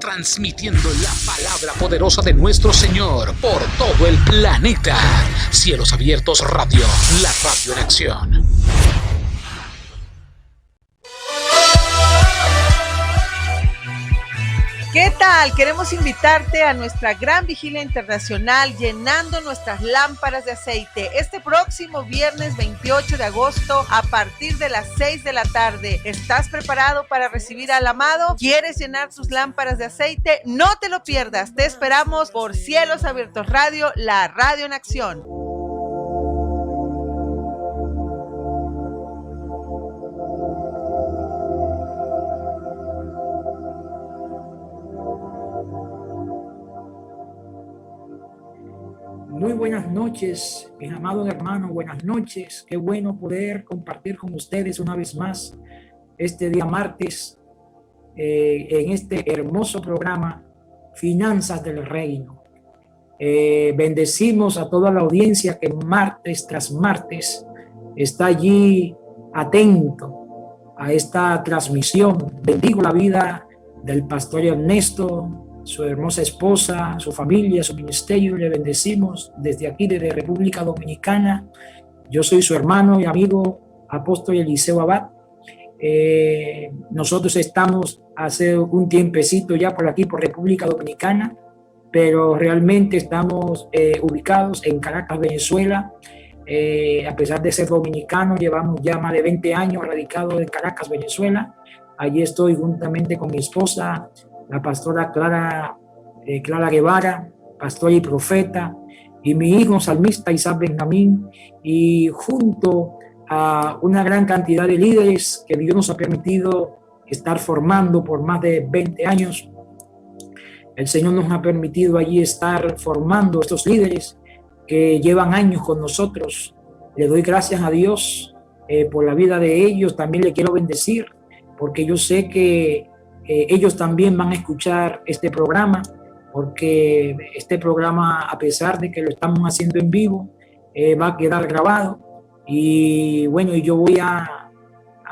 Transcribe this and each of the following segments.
transmitiendo la palabra poderosa de nuestro Señor por todo el planeta. Cielos Abiertos Radio, la radio en acción. ¿Qué tal? Queremos invitarte a nuestra gran vigilia internacional llenando nuestras lámparas de aceite este próximo viernes 28 de agosto a partir de las 6 de la tarde. ¿Estás preparado para recibir al amado? ¿Quieres llenar tus lámparas de aceite? No te lo pierdas. Te esperamos por Cielos Abiertos Radio, la radio en acción. Muy buenas noches, mis amados hermanos, buenas noches. Qué bueno poder compartir con ustedes una vez más este día martes en este hermoso programa Finanzas del Reino. Bendecimos a toda la audiencia que martes tras martes está allí atento a esta transmisión. Bendigo la vida del pastor Ernesto, su hermosa esposa, su familia, su ministerio. Le bendecimos desde aquí, desde República Dominicana. Yo soy su hermano y amigo apóstol Eliseo Abad. Nosotros estamos hace un tiempecito ya por aquí, por República Dominicana, pero realmente estamos ubicados en Caracas, Venezuela. A pesar de ser dominicano, llevamos ya más de 20 años radicados en Caracas, Venezuela. Allí estoy juntamente con mi esposa, la pastora Clara Guevara, pastora y profeta, y mi hijo salmista Isaac Benjamín, y junto a una gran cantidad de líderes que Dios nos ha permitido estar formando por más de 20 años. El Señor nos ha permitido allí estar formando estos líderes que llevan años con nosotros. Le doy gracias a Dios por la vida de ellos. También le quiero bendecir porque yo sé que ellos también van a escuchar este programa, porque este programa, a pesar de que lo estamos haciendo en vivo, va a quedar grabado. Y bueno, yo voy a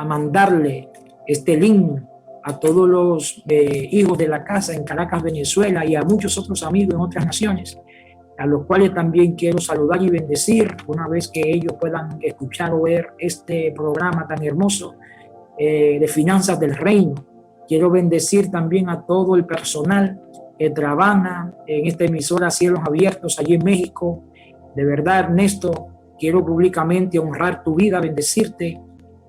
mandarle este link a todos los hijos de la casa en Caracas, Venezuela, y a muchos otros amigos en otras naciones, a los cuales también quiero saludar y bendecir una vez que ellos puedan escuchar o ver este programa tan hermoso de Finanzas del Reino. Quiero bendecir también a todo el personal que trabaja en esta emisora Cielos Abiertos allí en México. De verdad, Ernesto, quiero públicamente honrar tu vida, bendecirte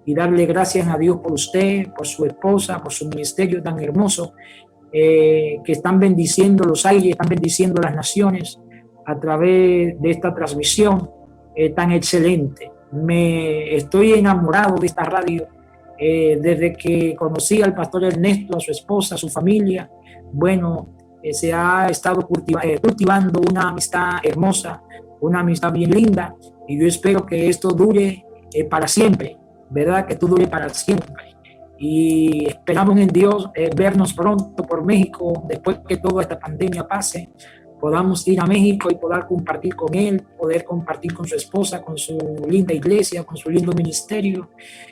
y darle gracias a Dios por usted, por su esposa, por su ministerio tan hermoso, que están bendiciendo los aires, están bendiciendo las naciones a través de esta transmisión tan excelente. Estoy enamorado de esta radio. Desde que conocí al pastor Ernesto, a su esposa, a su familia, bueno, se ha estado cultivando una amistad hermosa, una amistad bien linda, y yo espero que esto dure para siempre, ¿verdad? Que esto dure para siempre. Y esperamos en Dios vernos pronto por México, después que toda esta pandemia pase, podamos ir a México y poder compartir con él, poder compartir con su esposa, con su linda iglesia, con su lindo ministerio,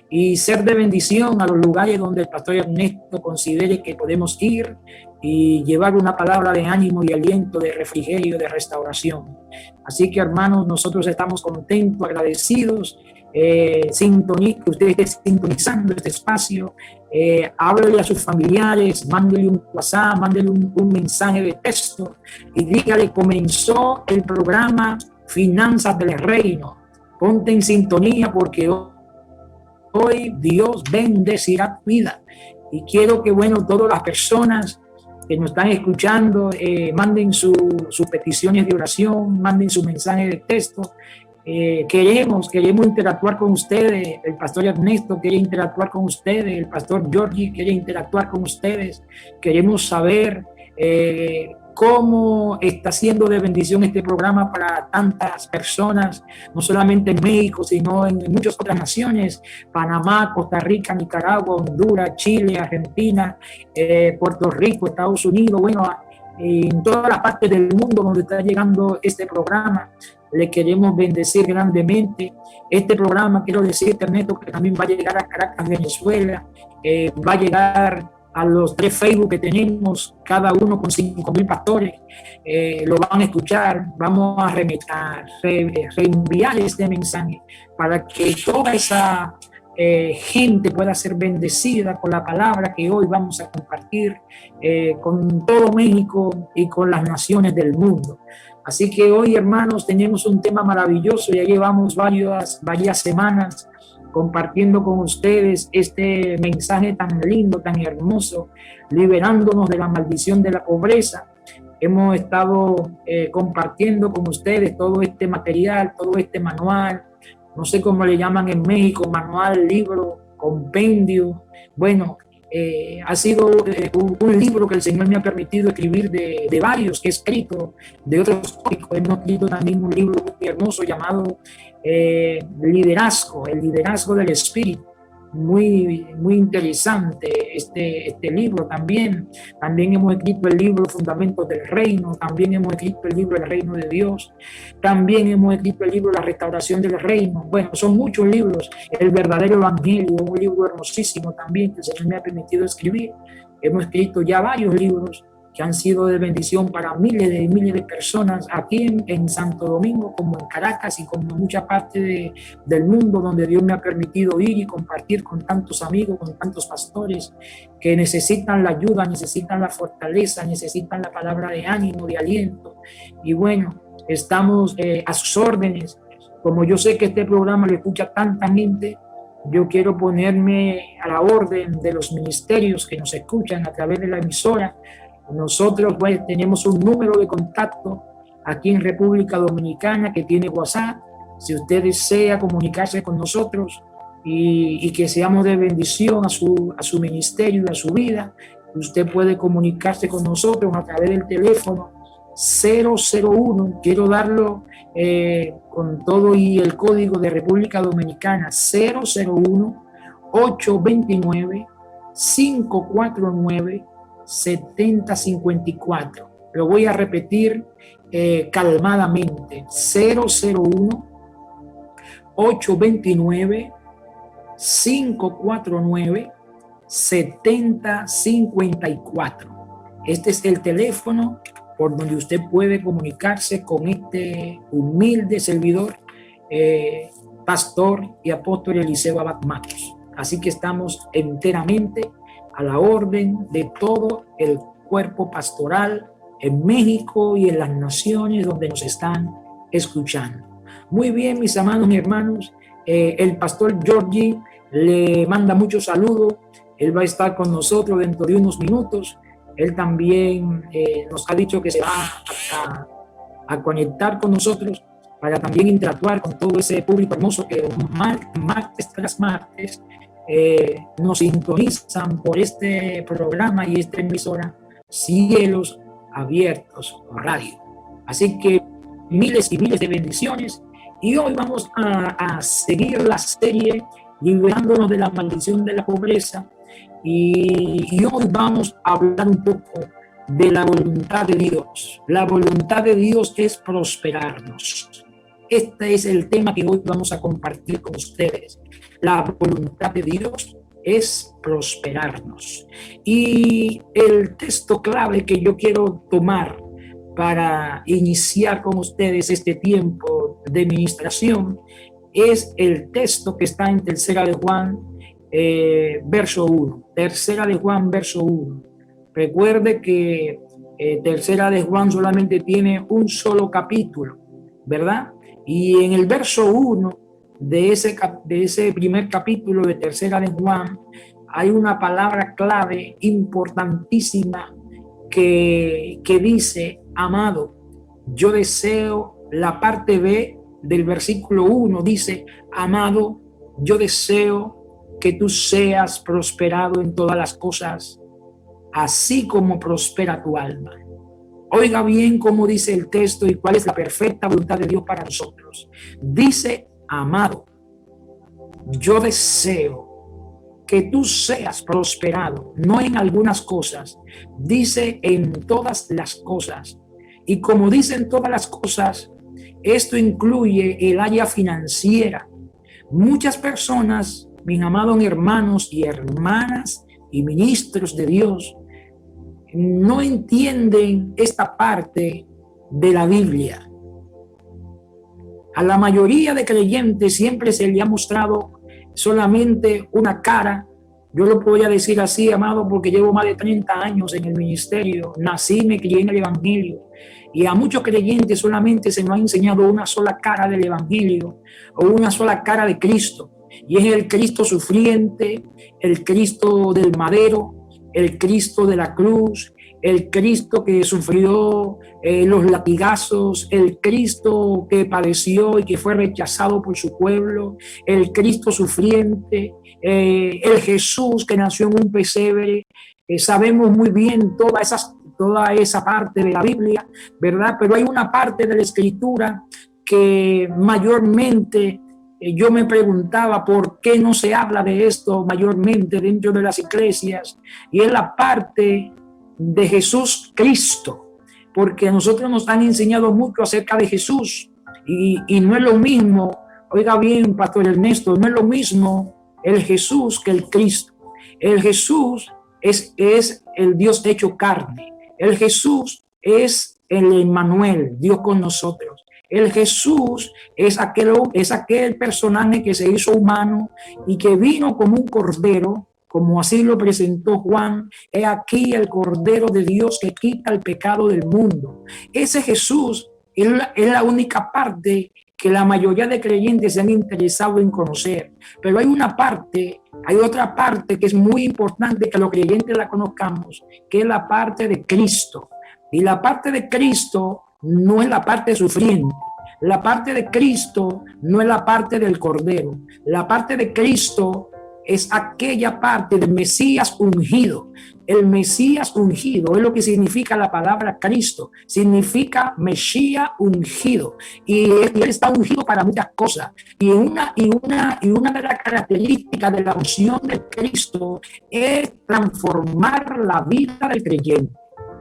y ser de bendición a los lugares donde el pastor Ernesto considere que podemos ir y llevar una palabra de ánimo y aliento, de refrigerio, de restauración. Así que, hermanos, nosotros estamos contentos, agradecidos, que usted esté sintonizando este espacio. Háblele a sus familiares, mándele un WhatsApp, mándele un mensaje de texto y dígale: comenzó el programa Finanzas del Reino. Ponte en sintonía porque hoy Dios bendecirá tu vida. Y quiero que, bueno, todas las personas que nos están escuchando manden sus peticiones de oración, manden su mensaje de texto. Queremos interactuar con ustedes. El pastor Ernesto quiere interactuar con ustedes, el pastor Georgie quiere interactuar con ustedes. Queremos saber cómo está siendo de bendición este programa para tantas personas, no solamente en México, sino en muchas otras naciones: Panamá, Costa Rica, Nicaragua, Honduras, Chile, Argentina, Puerto Rico, Estados Unidos, bueno, en todas las partes del mundo donde está llegando este programa. Le queremos bendecir grandemente. Este programa, quiero decirte, Ernesto, que también va a llegar a Caracas, Venezuela, va a llegar a los 3 Facebook que tenemos, cada uno con 5,000 pastores, lo van a escuchar. Vamos a reenviar este mensaje para que toda esa gente pueda ser bendecida con la palabra que hoy vamos a compartir con todo México y con las naciones del mundo. Así que hoy, hermanos, tenemos un tema maravilloso. Ya llevamos varias semanas compartiendo con ustedes este mensaje tan lindo, tan hermoso, liberándonos de la maldición de la pobreza. Hemos estado compartiendo con ustedes todo este material, todo este manual, no sé cómo le llaman en México, manual, libro, compendio. Bueno, ha sido un libro que el Señor me ha permitido escribir de varios que he escrito, de otros tópicos. Hemos escrito también un libro muy hermoso llamado Liderazgo, el liderazgo del Espíritu. Muy interesante este libro también. También hemos escrito el libro Fundamentos del Reino. También hemos escrito el libro El Reino de Dios. También hemos escrito el libro La Restauración del Reino. Bueno, son muchos libros. El Verdadero Evangelio, un libro hermosísimo también que el Señor me ha permitido escribir. Hemos escrito ya varios libros que han sido de bendición para miles de personas aquí en Santo Domingo, como en Caracas y como en mucha parte del mundo donde Dios me ha permitido ir y compartir con tantos amigos, con tantos pastores que necesitan la ayuda, necesitan la fortaleza, necesitan la palabra de ánimo, de aliento. Y bueno, estamos a sus órdenes. Como yo sé que este programa lo escucha tanta gente, yo quiero ponerme a la orden de los ministerios que nos escuchan a través de la emisora. Nosotros pues tenemos un número de contacto aquí en República Dominicana que tiene WhatsApp. Si usted desea comunicarse con nosotros y que seamos de bendición a su ministerio y a su vida, usted puede comunicarse con nosotros a través del teléfono 001. Quiero darlo con todo y el código de República Dominicana: 001-829-549-7054. Lo voy a repetir calmadamente: 001-829-549-7054. Este es el teléfono por donde usted puede comunicarse con este humilde servidor, pastor y apóstol Eliseo Abad Matos. Así que estamos enteramente a la orden de todo el cuerpo pastoral en México y en las naciones donde nos están escuchando. Muy bien, mis amados y hermanos, el pastor Georgie le manda muchos saludos. Él va a estar con nosotros dentro de unos minutos. Él también nos ha dicho que se va a conectar con nosotros para también interactuar con todo ese público hermoso que martes tras martes nos sintonizan por este programa y esta emisora Cielos Abiertos Radio. Así que miles y miles de bendiciones. Y hoy vamos a seguir la serie liberándonos de la maldición de la pobreza. Y hoy vamos a hablar un poco de la voluntad de Dios. La voluntad de Dios es prosperarnos. Este es el tema que hoy vamos a compartir con ustedes. La voluntad de Dios es prosperarnos. Y el texto clave que yo quiero tomar para iniciar con ustedes este tiempo de ministración es el texto que está en Tercera de Juan, verso 1. Tercera de Juan, verso 1. Recuerde que Tercera de Juan solamente tiene un solo capítulo, ¿verdad? Y en el verso 1 de ese primer capítulo de Tercera de Juan hay una palabra clave importantísima que dice: amado. Yo deseo, la parte B del versículo 1 dice: amado, yo deseo que tú seas prosperado en todas las cosas, así como prospera tu alma. Oiga bien cómo dice el texto y cuál es la perfecta voluntad de Dios para nosotros. Dice: amado, yo deseo que tú seas prosperado, no en algunas cosas, dice en todas las cosas. Y como dice en todas las cosas, esto incluye el área financiera. Muchas personas, mis amados hermanos y hermanas, y ministros de Dios no entienden esta parte de la Biblia. A la mayoría de creyentes siempre se le ha mostrado solamente una cara. Yo lo podría decir así, amado, porque llevo más de 30 años en el ministerio. Nací y me crié en el Evangelio. Y a muchos creyentes solamente se nos ha enseñado una sola cara del Evangelio o una sola cara de Cristo. Y es el Cristo sufriente, el Cristo del madero, el Cristo de la cruz, el Cristo que sufrió los latigazos, el Cristo que padeció y que fue rechazado por su pueblo, el Cristo sufriente, el Jesús que nació en un pesebre. Sabemos muy bien toda esa parte de la Biblia, ¿verdad? Pero hay una parte de la Escritura que mayormente yo me preguntaba por qué no se habla de esto mayormente dentro de las iglesias, y es la parte de Jesús Cristo, porque a nosotros nos han enseñado mucho acerca de Jesús y no es lo mismo, oiga bien, Pastor Ernesto, no es lo mismo el Jesús que el Cristo. El Jesús es el Dios hecho carne. El Jesús es el Emmanuel, Dios con nosotros. El Jesús es aquel personaje que se hizo humano y que vino como un cordero, como así lo presentó Juan. He aquí el Cordero de Dios que quita el pecado del mundo. Ese Jesús es la única parte que la mayoría de creyentes se han interesado en conocer. Pero hay otra parte que es muy importante que los creyentes la conozcamos, que es la parte de Cristo. Y la parte de Cristo no es la parte sufriente. La parte de Cristo no es la parte del Cordero. La parte de Cristo es aquella parte del Mesías ungido. El Mesías ungido es lo que significa la palabra Cristo. Significa Mesías ungido. Y él está ungido para muchas cosas. Y una de las características de la unción de Cristo es transformar la vida del creyente.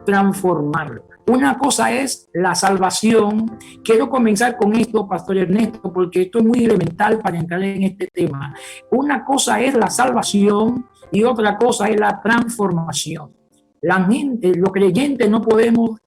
Transformarlo. Una cosa es la salvación. Quiero comenzar con esto, Pastor Ernesto, porque esto es muy elemental para entrar en este tema. Una cosa es la salvación y otra cosa es la transformación. La gente, los creyentes, no podemos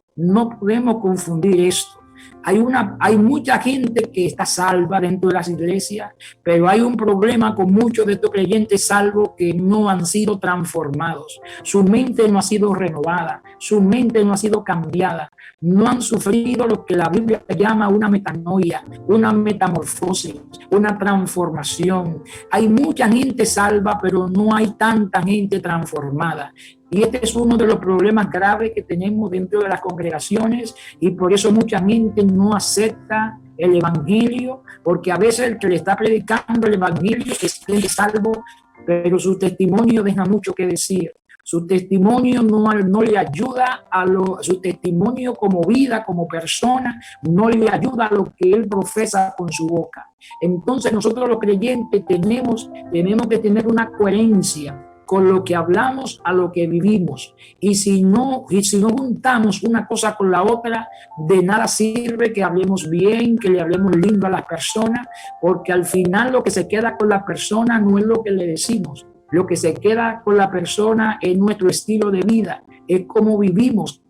confundir esto. Hay mucha gente que está salva dentro de las iglesias, pero hay un problema con muchos de estos creyentes salvos que no han sido transformados. Su mente no ha sido renovada, su mente no ha sido cambiada, no han sufrido lo que la Biblia llama una metanoia, una metamorfosis, una transformación. Hay mucha gente salva, pero no hay tanta gente transformada. Y este es uno de los problemas graves que tenemos dentro de las congregaciones, y por eso mucha gente no acepta el evangelio, porque a veces el que le está predicando el evangelio es salvo, pero su testimonio deja mucho que decir. Su testimonio no le ayuda su testimonio como vida, como persona, no le ayuda a lo que él profesa con su boca. Entonces nosotros los creyentes tenemos que tener una coherencia con lo que hablamos a lo que vivimos. Y si no juntamos una cosa con la otra, de nada sirve que hablemos bien, que le hablemos lindo a las personas, porque al final lo que se queda con la persona no es lo que le decimos. Lo que se queda con la persona es nuestro estilo de vida, es cómo vivimos.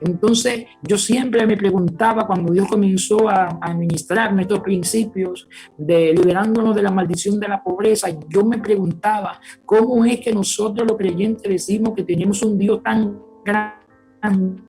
Entonces yo siempre me preguntaba, cuando Dios comenzó a administrar estos principios de liberándonos de la maldición de la pobreza, yo me preguntaba cómo es que nosotros los creyentes decimos que tenemos un Dios tan grande,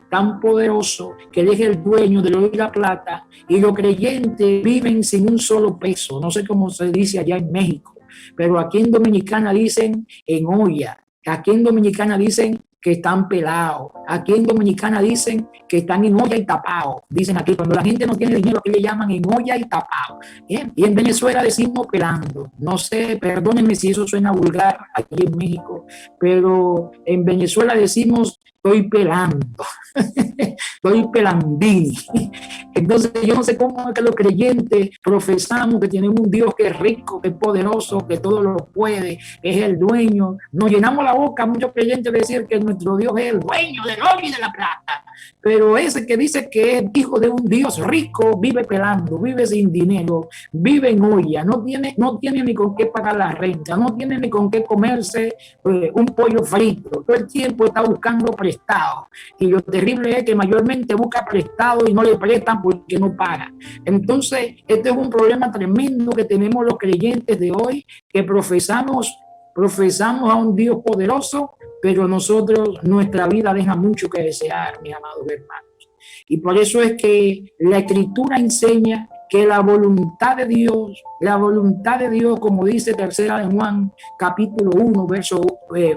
tan poderoso, que Él es el dueño del oro y la plata, y los creyentes viven sin un solo peso. No sé cómo se dice allá en México, pero aquí en Dominicana dicen en olla. Aquí en Dominicana dicen que están pelados. Aquí en Dominicana dicen que están en olla y tapados. Dicen aquí, cuando la gente no tiene dinero, aquí le llaman en olla y tapado. ¿Bien? Y en Venezuela decimos pelando. No sé, perdónenme si eso suena vulgar aquí en México, pero en Venezuela decimos estoy pelando, estoy pelandini. Entonces yo no sé cómo es que los creyentes profesamos que tenemos un Dios que es rico, que es poderoso, que todo lo puede, que es el dueño. Nos llenamos la boca muchos creyentes de decir que nuestro Dios es el dueño del oro y de la plata, pero ese que dice que es hijo de un Dios rico vive pelando, vive sin dinero, vive en olla, no tiene ni con qué pagar la renta, no tiene ni con qué comerse un pollo frito, todo el tiempo está buscando prestado, y lo terrible es que mayormente busca prestado y no le prestan porque no paga. Entonces este es un problema tremendo que tenemos los creyentes de hoy, que profesamos a un Dios poderoso, pero nuestra vida deja mucho que desear, mis amados hermanos. Y por eso es que la Escritura enseña que la voluntad de Dios, como dice tercera de Juan, capítulo 1, verso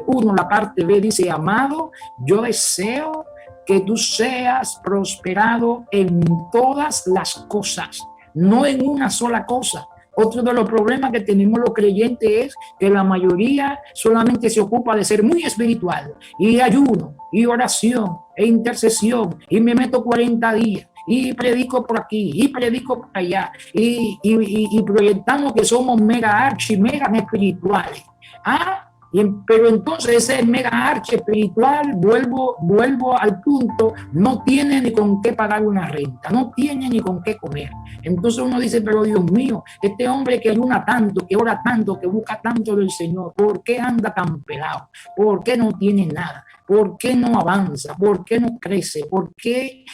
1, la parte B, dice: amado, yo deseo que tú seas prosperado en todas las cosas, no en una sola cosa. Otro de los problemas que tenemos los creyentes es que la mayoría solamente se ocupa de ser muy espiritual, y ayuno, y oración, e intercesión, y me meto 40 días, y predico por aquí, y predico por allá, y proyectamos que somos mega espirituales. Pero entonces ese mega archi espiritual, vuelvo al punto, no tiene ni con qué pagar una renta, no tiene ni con qué comer. Entonces uno dice: pero Dios mío, este hombre que ayuna tanto, que ora tanto, que busca tanto del Señor, ¿por qué anda tan pelado? ¿Por qué no tiene nada? ¿Por qué no avanza? ¿Por qué no crece? ¿Por qué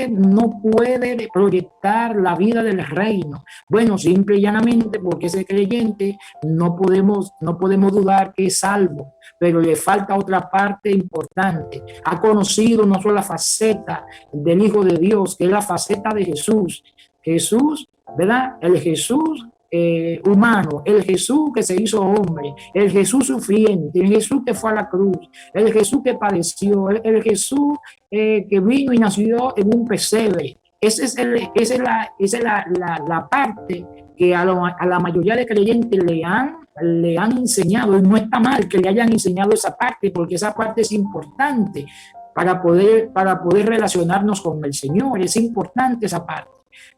no puede proyectar la vida del reino? Bueno, simple y llanamente porque ese creyente no podemos dudar que es salvo, pero le falta otra parte importante. Ha conocido no solo la faceta del Hijo de Dios, que es la faceta de Jesús. Jesús, ¿verdad? El Jesús humano, el Jesús que se hizo hombre, el Jesús sufriente, el Jesús que fue a la cruz, el Jesús que padeció, el Jesús que vino y nació en un pesebre. Esa es la parte que a la mayoría de creyentes le han enseñado, y no está mal que le hayan enseñado esa parte, porque esa parte es importante para poder relacionarnos con el Señor. Es importante esa parte.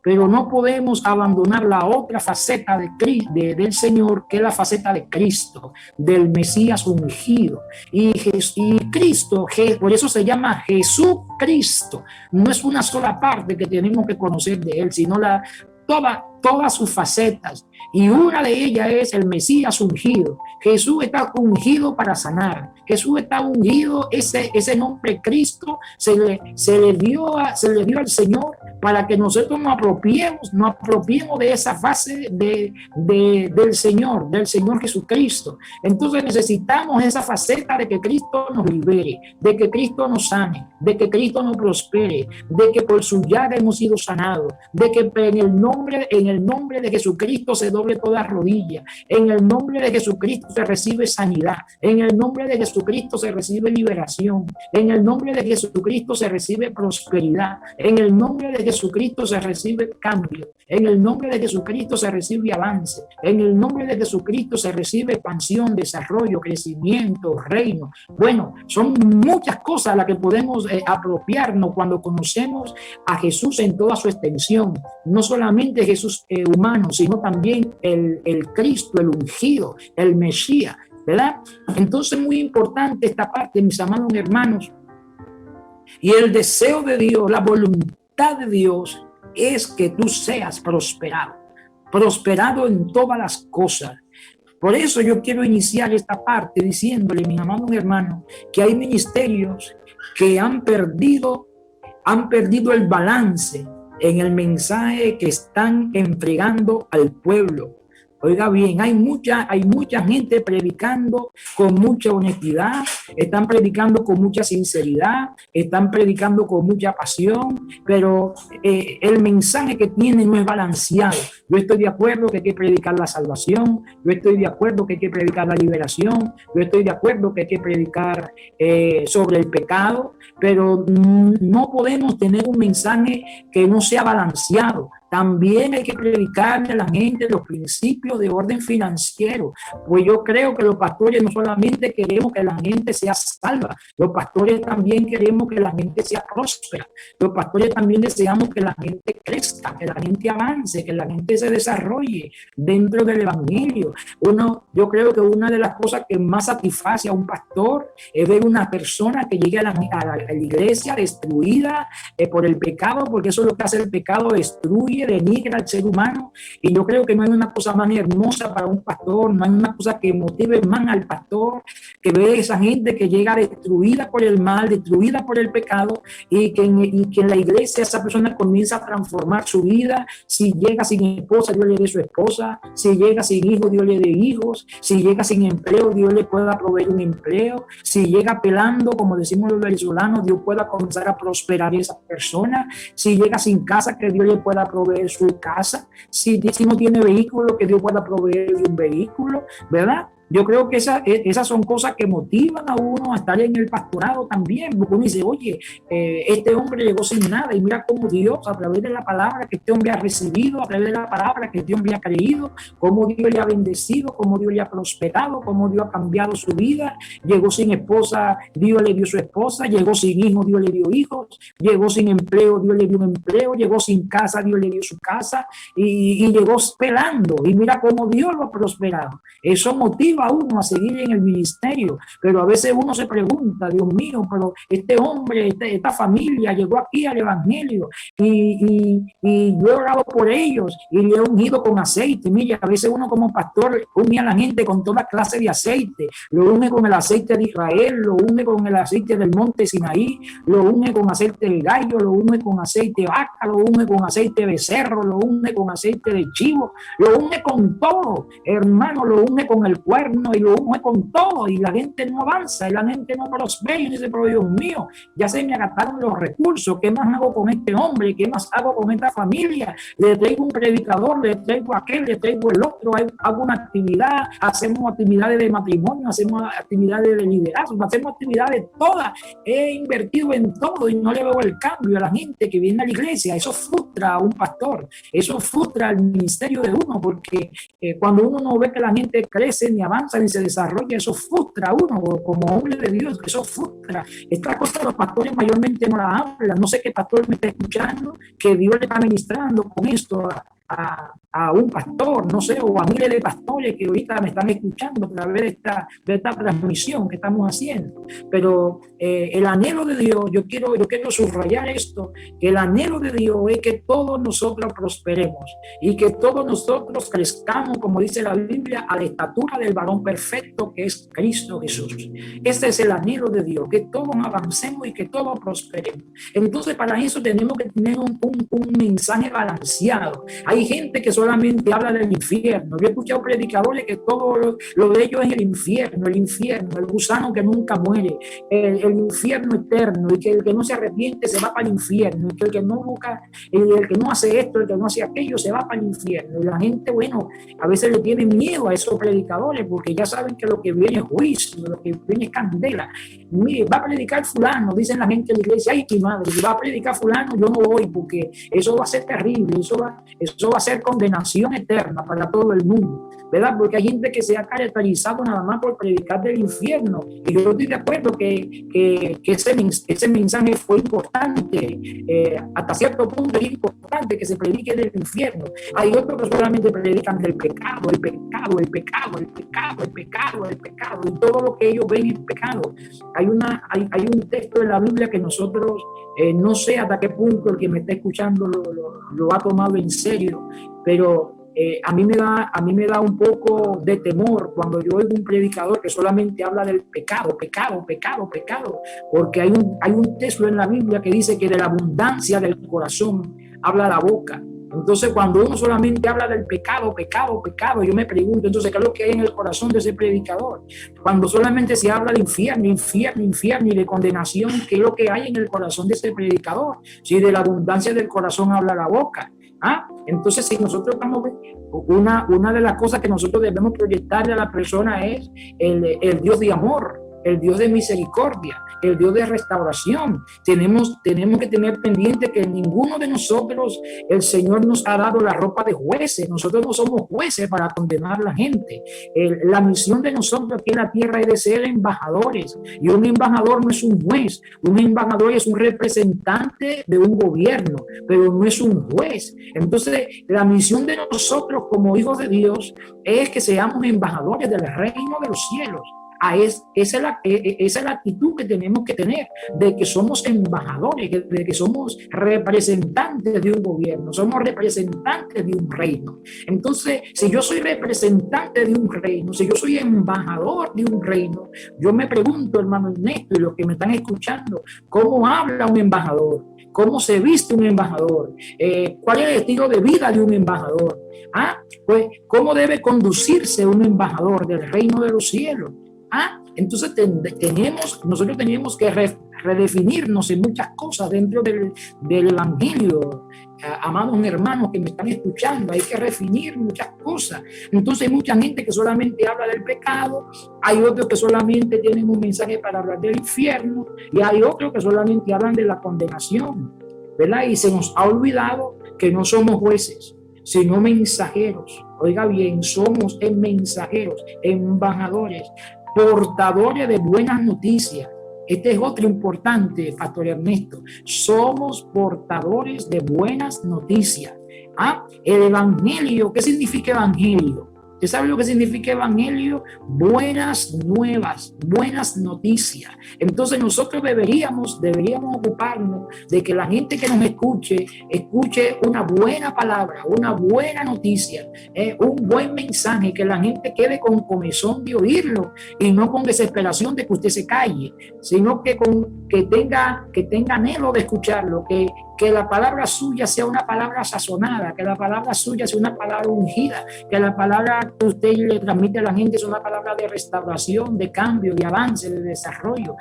Pero no podemos abandonar la otra faceta del Señor, que es la faceta de Cristo, del Mesías ungido. Y Cristo, por eso se llama Jesucristo. No es una sola parte que tenemos que conocer de Él, sino todas sus facetas. Y una de ellas es el Mesías ungido. Jesús está ungido para sanar. Jesús está ungido, ese nombre Cristo se le dio al Señor para que nosotros nos apropiemos de esa fase del Señor Jesucristo. Entonces necesitamos esa faceta de que Cristo nos libere, de que Cristo nos sane, de que Cristo nos prospere, de que por su llaga hemos sido sanados, de que en el nombre de Jesucristo se doble toda rodilla, en el nombre de Jesucristo se recibe sanidad, en el nombre de Jesucristo se recibe liberación, en el nombre de Jesucristo se recibe prosperidad, en el nombre de Jesucristo se recibe cambio, en el nombre de Jesucristo se recibe avance, en el nombre de Jesucristo se recibe expansión, desarrollo, crecimiento, reino. Bueno, son muchas cosas las que podemos apropiarnos cuando conocemos a Jesús en toda su extensión, no solamente Jesús humano, sino también el Cristo, el ungido, el Mesías, ¿verdad? Entonces, muy importante esta parte, mis amados hermanos. Y el deseo de Dios, la voluntad de Dios es que tú seas prosperado en todas las cosas. Por eso yo quiero iniciar esta parte diciéndole, mis amados hermanos, que hay ministerios que han perdido el balance en el mensaje que están entregando al pueblo. Oiga bien, hay mucha gente predicando con mucha honestidad, están predicando con mucha sinceridad, están predicando con mucha pasión, pero el mensaje que tienen no es balanceado. Yo estoy de acuerdo que hay que predicar la salvación, yo estoy de acuerdo que hay que predicar la liberación, yo estoy de acuerdo que hay que predicar sobre el pecado, pero no podemos tener un mensaje que no sea balanceado. También hay que predicarle a la gente los principios de orden financiero, pues yo creo que los pastores no solamente queremos que la gente sea salva, los pastores también queremos que la gente sea próspera, los pastores también deseamos que la gente crezca, que la gente avance, que la gente se desarrolle dentro del evangelio. Yo creo que una de las cosas que más satisface a un pastor es ver una persona que llegue a la iglesia destruida por el pecado, porque eso es lo que hace el pecado, destruye, denigra al ser humano. Y yo creo que no hay una cosa más hermosa para un pastor, no hay una cosa que motive más al pastor que ver esa gente que llega destruida por el mal, destruida por el pecado, y que en la iglesia esa persona comienza a transformar su vida. Si llega sin esposa, Dios le dé su esposa; si llega sin hijos, Dios le dé hijos; si llega sin empleo, Dios le pueda proveer un empleo; si llega pelando, como decimos los venezolanos, Dios pueda comenzar a prosperar a esa persona; si llega sin casa, que Dios le pueda proveer su casa; si no tiene vehículo, que Dios pueda proveer un vehículo, ¿verdad? Yo creo que esas son cosas que motivan a uno a estar en el pastorado también, porque uno dice, oye, este hombre llegó sin nada y mira cómo Dios, a través de la palabra que este hombre ha recibido, a través de la palabra que este hombre ha creído, cómo Dios le ha bendecido, cómo Dios le ha prosperado, cómo Dios ha cambiado su vida. Llegó sin esposa, Dios le dio su esposa; llegó sin hijos, Dios le dio hijos; llegó sin empleo, Dios le dio un empleo; llegó sin casa, Dios le dio su casa, y llegó pelando y mira cómo Dios lo ha prosperado. Eso motiva a uno a seguir en el ministerio, pero a veces uno se pregunta, Dios mío, pero este hombre, esta familia llegó aquí al evangelio y yo he orado por ellos y le he ungido con aceite. Mira, a veces uno como pastor une a la gente con toda clase de aceite, lo une con el aceite de Israel, lo une con el aceite del monte Sinaí, lo une con aceite de gallo, lo une con aceite de vaca, lo une con aceite de becerro, lo une con aceite de chivo, lo une con todo, hermano, lo une con el cuerno y lo une con todo, y la gente no avanza, y la gente no prospera, y dice, pero Dios mío, ya se me agastaron los recursos, ¿qué más hago con este hombre? ¿Qué más hago con esta familia? Le traigo un predicador, le traigo aquel, le traigo el otro, hago una actividad, hacemos actividades de matrimonio, hacemos actividades de liderazgo, hacemos actividades todas, he invertido en todo y no le veo el cambio a la gente que viene a la iglesia. Eso frustra a un pastor, eso frustra al ministerio de uno, porque cuando uno no ve que la gente crece ni avanza ni se desarrolla, eso frustra a uno como hombre de Dios, eso frustra. Esta cosa los pastores mayormente no la hablan. No sé qué pastor me está escuchando, que Dios le está ministrando con esto a un pastor, no sé, o a miles de pastores que ahorita me están escuchando a través de esta transmisión que estamos haciendo. Pero el anhelo de Dios, yo quiero subrayar esto, que el anhelo de Dios es que todos nosotros prosperemos y que todos nosotros crezcamos, como dice la Biblia, a la estatura del varón perfecto que es Cristo Jesús. Ese es el anhelo de Dios, que todos avancemos y que todos prosperemos. Entonces, para eso tenemos que tener un mensaje balanceado. Hay gente que solamente habla del infierno. Yo he escuchado predicadores que todo lo de ellos es el infierno, el gusano que nunca muere, el infierno eterno, y que el que no se arrepiente se va para el infierno, y que el que no busca, el que no hace esto, el que no hace aquello, se va para el infierno. Y la gente, bueno, a veces le tiene miedo a esos predicadores porque ya saben que lo que viene es juicio, lo que viene es candela. Mire, va a predicar fulano, dicen la gente de la iglesia, ay, mi madre, va a predicar fulano, yo no voy porque eso va a ser terrible, eso va a ser condenación eterna para todo el mundo, ¿verdad? Porque hay gente que se ha caracterizado nada más por predicar del infierno, y yo estoy de acuerdo que ese mensaje fue importante, hasta cierto punto es importante que se predique del infierno. Hay otros que solamente predican del pecado, el pecado, el pecado, el pecado, el pecado, el pecado, y todo lo que ellos ven es pecado. Hay un texto de la Biblia que nosotros, no sé hasta qué punto el que me está escuchando lo ha tomado en serio, pero a mí me da un poco de temor cuando yo oigo un predicador que solamente habla del pecado, pecado, pecado, pecado, porque hay un texto en la Biblia que dice que de la abundancia del corazón habla la boca. Entonces, cuando uno solamente habla del pecado, pecado, pecado, yo me pregunto, entonces, ¿qué es lo que hay en el corazón de ese predicador? Cuando solamente se habla de infierno, infierno, infierno y de condenación, ¿qué es lo que hay en el corazón de ese predicador? Si de la abundancia del corazón habla la boca. Entonces, si nosotros estamos, una de las cosas que nosotros debemos proyectarle a la persona es el Dios de amor. el Dios de misericordia, el Dios de restauración. Tenemos que tener pendiente que ninguno de nosotros, el Señor nos ha dado la ropa de jueces. Nosotros no somos jueces para condenar a la gente. La misión de nosotros aquí en la tierra es de ser embajadores. Y un embajador no es un juez. Un embajador es un representante de un gobierno, pero no es un juez. Entonces, la misión de nosotros como hijos de Dios es que seamos embajadores del reino de los cielos. Esa es la actitud que tenemos que tener, de que somos embajadores, de que somos representantes de un gobierno, somos representantes de un reino. Entonces, si yo soy representante de un reino, si yo soy embajador de un reino, yo me pregunto, hermano Ernesto, y los que me están escuchando, ¿cómo habla un embajador? ¿Cómo se viste un embajador? ¿Cuál es el estilo de vida de un embajador? Pues, ¿cómo debe conducirse un embajador del reino de los cielos? Entonces nosotros tenemos que redefinirnos en muchas cosas dentro del evangelio. Amados hermanos que me están escuchando, hay que redefinir muchas cosas. Entonces hay mucha gente que solamente habla del pecado, hay otros que solamente tienen un mensaje para hablar del infierno, y hay otros que solamente hablan de la condenación, ¿verdad? Y se nos ha olvidado que no somos jueces, sino mensajeros. Oiga bien, somos mensajeros, embajadores, portadores de buenas noticias. Este es otro importante, Pastor Ernesto. Somos portadores de buenas noticias. El evangelio, ¿qué significa evangelio? ¿Usted sabe lo que significa evangelio? Buenas nuevas, buenas noticias. Entonces nosotros deberíamos ocuparnos de que la gente que nos escuche una buena palabra, una buena noticia, un buen mensaje, que la gente quede con comezón de oírlo y no con desesperación de que usted se calle, sino que tenga anhelo de escucharlo, que la palabra suya sea una palabra sazonada, que la palabra suya sea una palabra ungida, que la palabra que usted le transmite a la gente sea una palabra de restauración, de cambio, de avance, de desarrollo.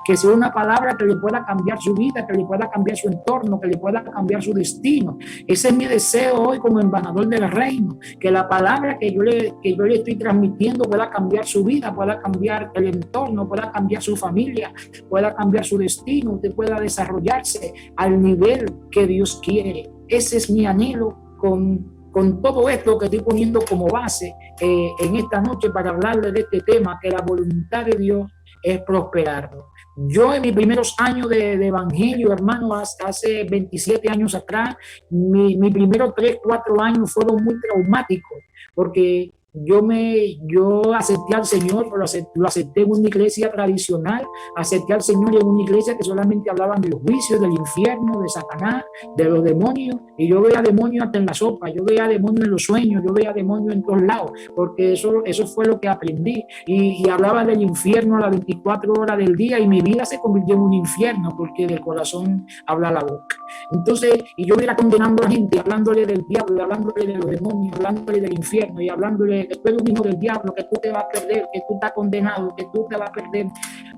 Que sea una palabra que le pueda cambiar su vida, que le pueda cambiar su entorno, que le pueda cambiar su destino. Ese es mi deseo hoy como embajador del reino, que la palabra que yo le estoy transmitiendo pueda cambiar su vida, pueda cambiar el entorno, pueda cambiar su familia, pueda cambiar su destino, usted pueda desarrollarse al nivel que Dios quiere. Ese es mi anhelo con todo esto que estoy poniendo como base en esta noche para hablarle de este tema, que la voluntad de Dios es prosperarnos. Yo en mis primeros años de evangelio, hermano, hace 27 años atrás, mis primeros 3, 4 años fueron muy traumáticos, porque yo acepté al Señor, pero lo acepté en una iglesia tradicional, acepté al Señor en una iglesia que solamente hablaban del juicio, del infierno, de Satanás, de los demonios, y yo veía demonios hasta en la sopa, yo veía demonios en los sueños, yo veía demonios en todos lados, porque eso fue lo que aprendí, y hablaba del infierno a las 24 horas del día, y mi vida se convirtió en un infierno, porque del corazón habla la boca. Entonces, y yo era condenando a la gente, hablándole del diablo, hablándole de los demonios, hablándole del infierno, y hablándole que tú eres un hijo del diablo, que tú te vas a perder, que tú estás condenado, que tú te vas a perder.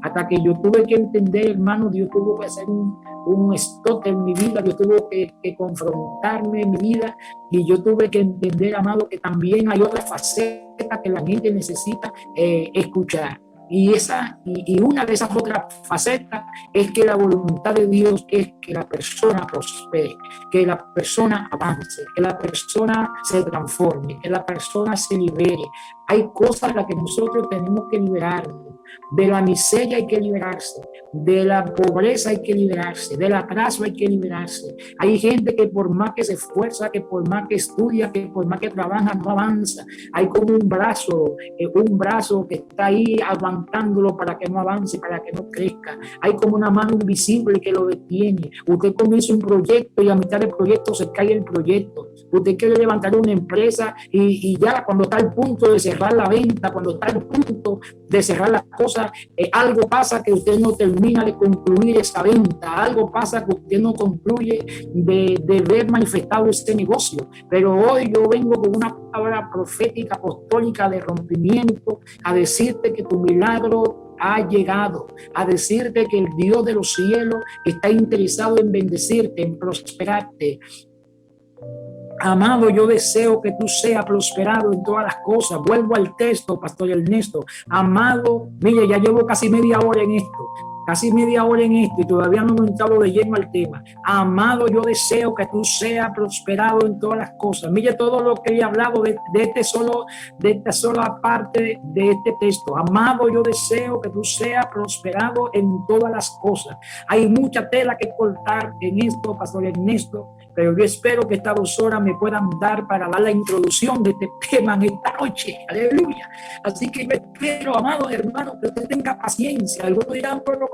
Hasta que yo tuve que entender, hermano, Dios tuvo que hacer un stop en mi vida, yo tuve que confrontarme en mi vida, y yo tuve que entender, amado, que también hay otra faceta que la gente necesita escuchar. Y una de esas otras facetas es que la voluntad de Dios es que la persona prospere, que la persona avance, que la persona se transforme, que la persona se libere. Hay cosas en las que nosotros tenemos que liberarnos. De la miseria hay que liberarse, de la pobreza hay que liberarse, del atraso hay que liberarse. Hay gente que por más que se esfuerza, que por más que estudia, que por más que trabaja, no avanza. Hay como un brazo que está ahí aguantándolo para que no avance, para que no crezca. Hay como una mano invisible que lo detiene. Usted comienza un proyecto y a mitad del proyecto se cae el proyecto. Usted quiere levantar una empresa y ya cuando está al punto de cerrar la venta, cuando está al punto de cerrar las cosas, algo pasa que usted no termina de concluir esa venta, algo pasa que usted no concluye de ver manifestado este negocio. Pero hoy yo vengo con una palabra profética, apostólica de rompimiento, a decirte que tu milagro ha llegado, a decirte que el Dios de los cielos está interesado en bendecirte, en prosperarte. Amado, yo deseo que tú seas prosperado en todas las cosas. Vuelvo al texto, Pastor Ernesto. Amado, mire, ya llevo casi media hora en esto. Casi media hora en esto y todavía no hemos entrado de lleno al tema. Amado, yo deseo que tú seas prosperado en todas las cosas. Mire todo lo que he hablado de esta sola parte de este texto. Amado, yo deseo que tú seas prosperado en todas las cosas. Hay mucha tela que cortar en esto, Pastor Ernesto, pero yo espero que estas 2 horas me puedan dar para dar la introducción de este tema en esta noche. Aleluya. Así que yo espero, amado hermano, que usted tenga paciencia. Algunos dirán, pero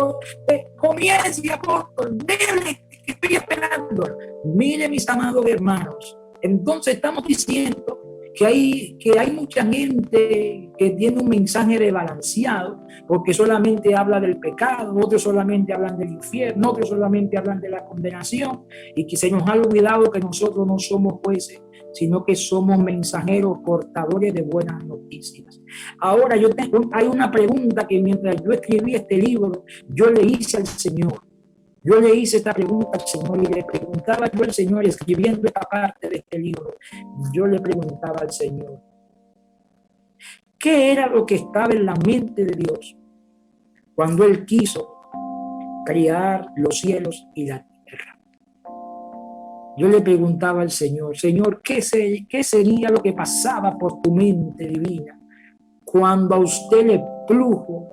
comience, apóstol, dele, que estoy esperando. Mire, mis amados hermanos, entonces estamos diciendo que hay mucha gente que tiene un mensaje desbalanceado, porque solamente habla del pecado, otros solamente hablan del infierno, otros solamente hablan de la condenación, y que se nos ha olvidado que nosotros no somos jueces, sino que somos mensajeros portadores de buenas noticias. Ahora hay una pregunta que mientras yo escribí este libro, yo le hice al Señor. Yo le hice esta pregunta al Señor y le preguntaba yo al Señor, escribiendo esta parte de este libro, yo le preguntaba al Señor, ¿qué era lo que estaba en la mente de Dios cuando Él quiso crear los cielos y la tierra? Yo le preguntaba al Señor, Señor, ¿qué sería lo que pasaba por tu mente divina cuando a usted le plujo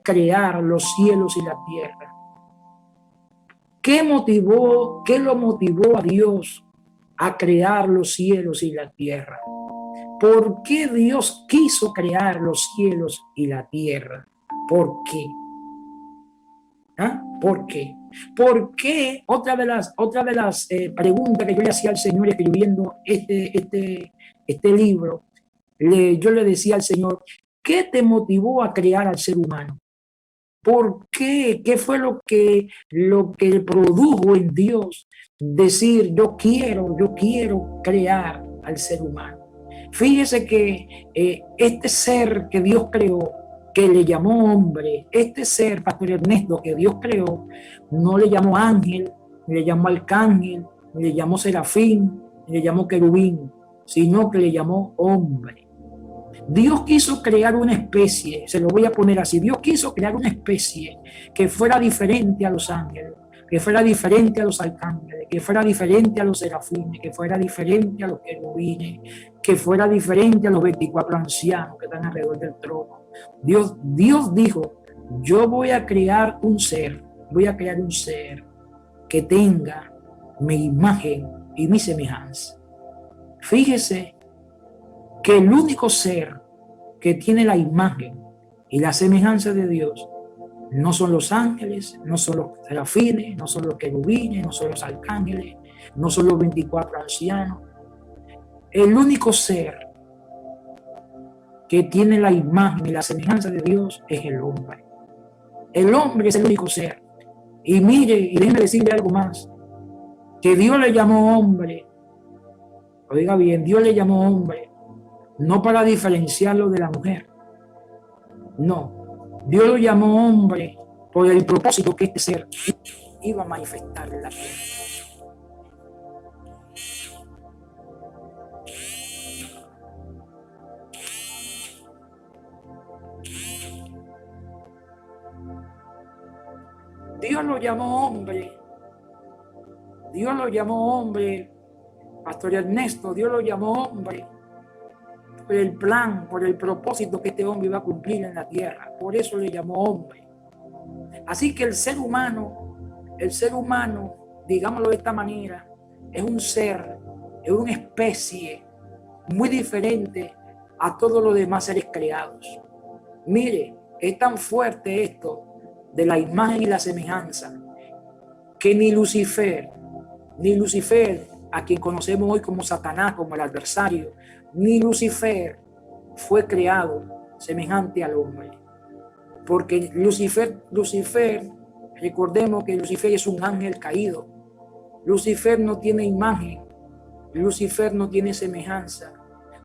crear los cielos y la tierra? ¿Qué lo motivó a Dios a crear los cielos y la tierra? ¿Por qué Dios quiso crear los cielos y la tierra? ¿Por qué? ¿Ah? ¿Por qué? ¿Por qué? Otra de las preguntas que yo le hacía al Señor escribiendo este libro, yo le decía al Señor, ¿qué te motivó a crear al ser humano? ¿Por qué? ¿Qué fue lo que produjo en Dios decir yo quiero crear al ser humano? Fíjese que este ser que Dios creó, que le llamó hombre, este ser, Pastor Ernesto, que Dios creó, no le llamó ángel, ni le llamó arcángel, ni le llamó serafín, ni le llamó querubín, sino que le llamó hombre. Dios quiso crear una especie, se lo voy a poner así, Dios quiso crear una especie que fuera diferente a los ángeles, que fuera diferente a los arcángeles, que fuera diferente a los serafines, que fuera diferente a los querubines, que fuera diferente a los 24 ancianos que están alrededor del trono. Dios dijo, yo voy a crear un ser que tenga mi imagen y mi semejanza. Fíjese que el único ser que tiene la imagen y la semejanza de Dios no son los ángeles, no son los serafines, no son los querubines, no son los arcángeles, no son los 24 ancianos. El único ser que tiene la imagen y la semejanza de Dios es el hombre. El hombre es el único ser. Y mire, y déjeme decirle algo más, que Dios le llamó hombre, oiga bien, Dios le llamó hombre, no para diferenciarlo de la mujer. No. Dios lo llamó hombre por el propósito que este ser iba a manifestar en la tierra. Dios lo llamó hombre. Dios lo llamó hombre. Pastor Ernesto, Dios lo llamó hombre por el plan, por el propósito que este hombre iba a cumplir en la tierra. Por eso le llamó hombre. Así que el ser humano, digámoslo de esta manera, es un ser, es una especie muy diferente a todos los demás seres creados. Mire, es tan fuerte esto de la imagen y la semejanza que ni Lucifer, a quien conocemos hoy como Satanás, como el adversario, ni Lucifer fue creado semejante al hombre. Porque Lucifer, recordemos que Lucifer es un ángel caído. Lucifer no tiene imagen, Lucifer no tiene semejanza.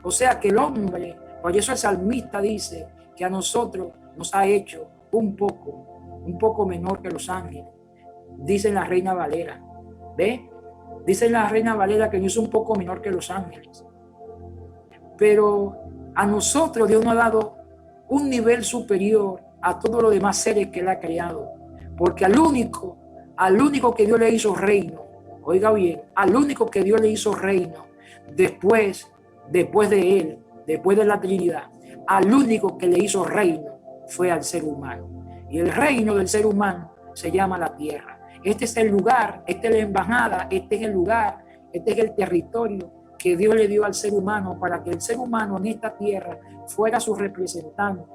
O sea que el hombre, por eso el salmista dice que a nosotros nos ha hecho un poco menor que los ángeles. Dice la Reina Valera, ¿ve? Dice la Reina Valera que yo soy un poco menor que los ángeles. Pero a nosotros Dios nos ha dado un nivel superior a todos los demás seres que Él ha creado. Porque al único que Dios le hizo reino, oiga bien, al único que Dios le hizo reino después de Él, después de la Trinidad, al único que le hizo reino fue al ser humano. Y el reino del ser humano se llama la tierra. Este es el lugar, esta es la embajada, este es el lugar, este es el territorio que Dios le dio al ser humano para que el ser humano en esta tierra fuera su representante,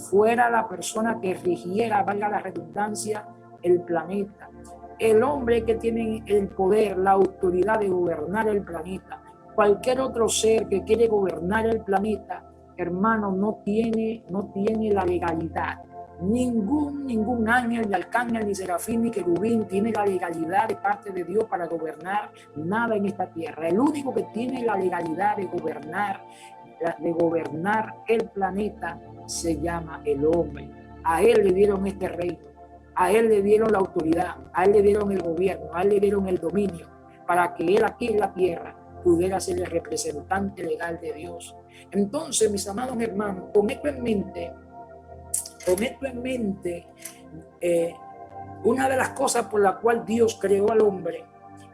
fuera la persona que rigiera, valga la redundancia, el planeta. El hombre que tiene el poder, la autoridad de gobernar el planeta. Cualquier otro ser que quiere gobernar el planeta, hermano, no tiene la legalidad. Ningún ángel, ni arcángel, ni serafín, ni querubín tiene la legalidad de parte de Dios para gobernar nada en esta tierra. El único que tiene la legalidad de gobernar el planeta se llama el hombre. A él le dieron este reino, a él le dieron la autoridad, a él le dieron el gobierno, a él le dieron el dominio, para que él aquí en la tierra pudiera ser el representante legal de Dios. Entonces, mis amados hermanos, con esto en mente, una de las cosas por la cual Dios creó al hombre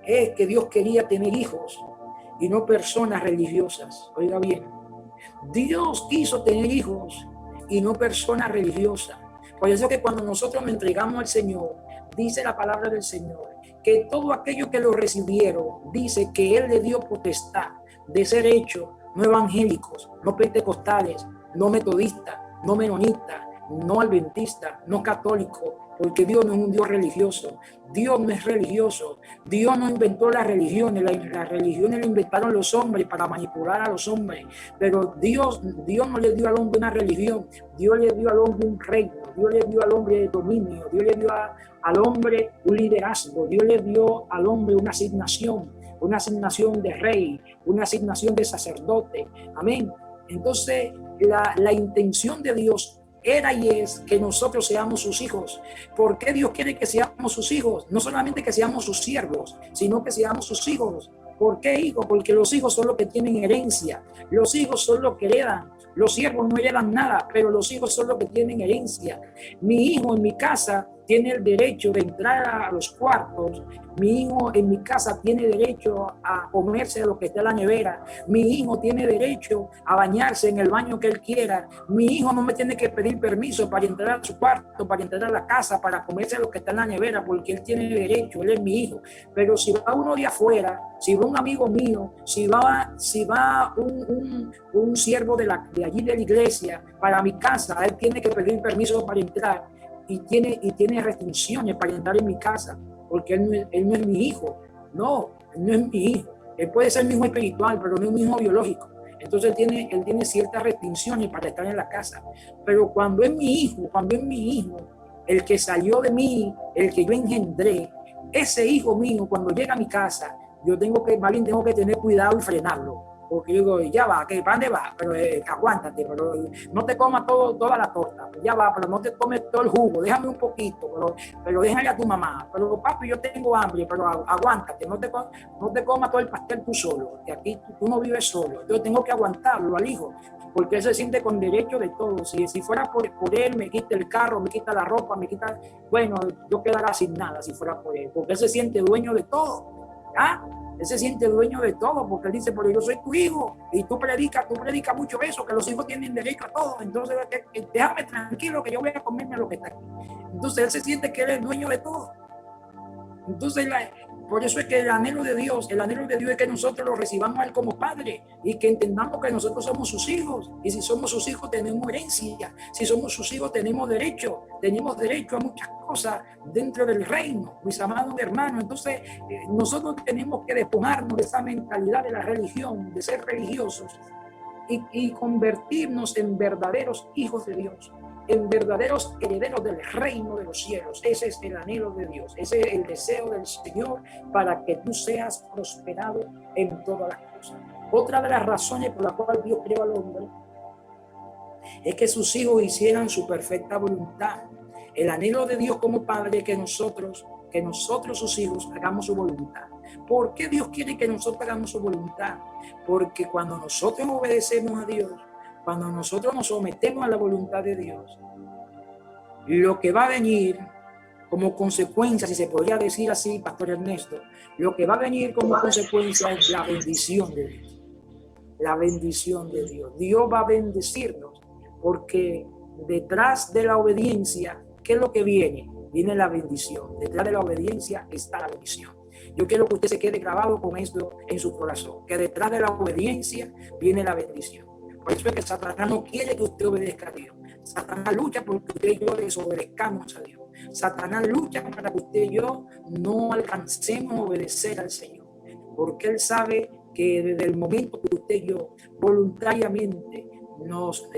es que Dios quería tener hijos y no personas religiosas. Oiga bien, Dios quiso tener hijos y no personas religiosas. Por eso que cuando nosotros nos entregamos al Señor, dice la palabra del Señor, que todo aquello que lo recibieron, dice que Él le dio potestad de ser hechos no evangélicos, no pentecostales, no metodistas, no menonitas, no adventistas, no católicos, porque Dios no es un Dios religioso. Dios no es religioso. Dios no inventó las religiones. Las religiones lo inventaron los hombres para manipular a los hombres. Pero Dios no le dio al hombre una religión. Dios le dio al hombre un reino. Dios le dio al hombre dominio. Dios le dio al hombre un liderazgo. Dios le dio al hombre una asignación de rey, una asignación de sacerdote. Amén. Entonces, la intención de Dios era y es que nosotros seamos sus hijos. ¿Por qué Dios quiere que seamos sus hijos? No solamente que seamos sus siervos, sino que seamos sus hijos. ¿Por qué hijos? Porque los hijos son los que tienen herencia. Los hijos son los que heredan. Los siervos no heredan nada, pero los hijos son los que tienen herencia. Mi hijo en mi casa tiene el derecho de entrar a los cuartos. Mi hijo en mi casa tiene derecho a comerse lo que está en la nevera. Mi hijo tiene derecho a bañarse en el baño que él quiera. Mi hijo no me tiene que pedir permiso para entrar a su cuarto, para entrar a la casa, para comerse lo que está en la nevera, porque él tiene derecho, él es mi hijo. Pero si va uno de afuera, si va un amigo mío, si va un siervo de allí de la iglesia para mi casa, él tiene que pedir permiso para entrar. Y tiene restricciones para entrar en mi casa, porque él no es mi hijo. No, él no es mi hijo. Él puede ser mi hijo espiritual, pero no es mi hijo biológico. Entonces él tiene ciertas restricciones para estar en la casa. Pero cuando es mi hijo, el que salió de mí, el que yo engendré, ese hijo mío, cuando llega a mi casa, yo tengo que tener cuidado y frenarlo. Porque yo digo, ya va, ¿para dónde va? Pero aguántate, pero no te comas toda la torta. Ya va, pero no te comes todo el jugo, déjame un poquito, pero déjale a tu mamá. Pero papi, yo tengo hambre, pero aguántate, no te comas todo el pastel tú solo, que aquí tú no vives solo. Yo tengo que aguantarlo al hijo, porque él se siente con derecho de todo. Si fuera por él, me quita el carro, me quita la ropa, bueno, yo quedaría sin nada si fuera por él, porque él se siente dueño de todo. ¿Ah? Él se siente dueño de todo, porque él dice, pero yo soy tu hijo, y tú predicas mucho eso, que los hijos tienen derecho a todo, entonces déjame tranquilo que yo voy a comerme lo que está aquí. Entonces él se siente que él es dueño de todo. Entonces por eso es que el anhelo de Dios es que nosotros lo recibamos a él como padre y que entendamos que nosotros somos sus hijos, y si somos sus hijos tenemos herencia, si somos sus hijos tenemos derecho a muchas cosas dentro del reino, mis amados hermanos. Entonces nosotros tenemos que despojarnos de esa mentalidad de la religión, de ser religiosos, y convertirnos en verdaderos hijos de Dios, en verdaderos herederos del reino de los cielos. Ese es el anhelo de Dios, ese es el deseo del Señor, para que tú seas prosperado en todas las cosas. Otra de las razones por la cual Dios creó al hombre es que sus hijos hicieran su perfecta voluntad. El anhelo de Dios como padre es que nosotros sus hijos hagamos su voluntad. ¿Por qué Dios quiere que nosotros hagamos su voluntad? Porque cuando nosotros obedecemos a Dios, cuando nosotros nos sometemos a la voluntad de Dios, lo que va a venir como consecuencia, si se podría decir así, Pastor Ernesto, lo que va a venir como consecuencia es la bendición de Dios. La bendición de Dios. Dios va a bendecirnos porque detrás de la obediencia, ¿qué es lo que viene? Viene la bendición. Detrás de la obediencia está la bendición. Yo quiero que usted se quede grabado con esto en su corazón, que detrás de la obediencia viene la bendición. Por eso es que Satanás no quiere que usted obedezca a Dios. Satanás lucha porque usted y yo desobedezcamos a Dios. Satanás lucha para que usted y yo no alcancemos a obedecer al Señor. Porque él sabe que desde el momento que usted y yo voluntariamente nos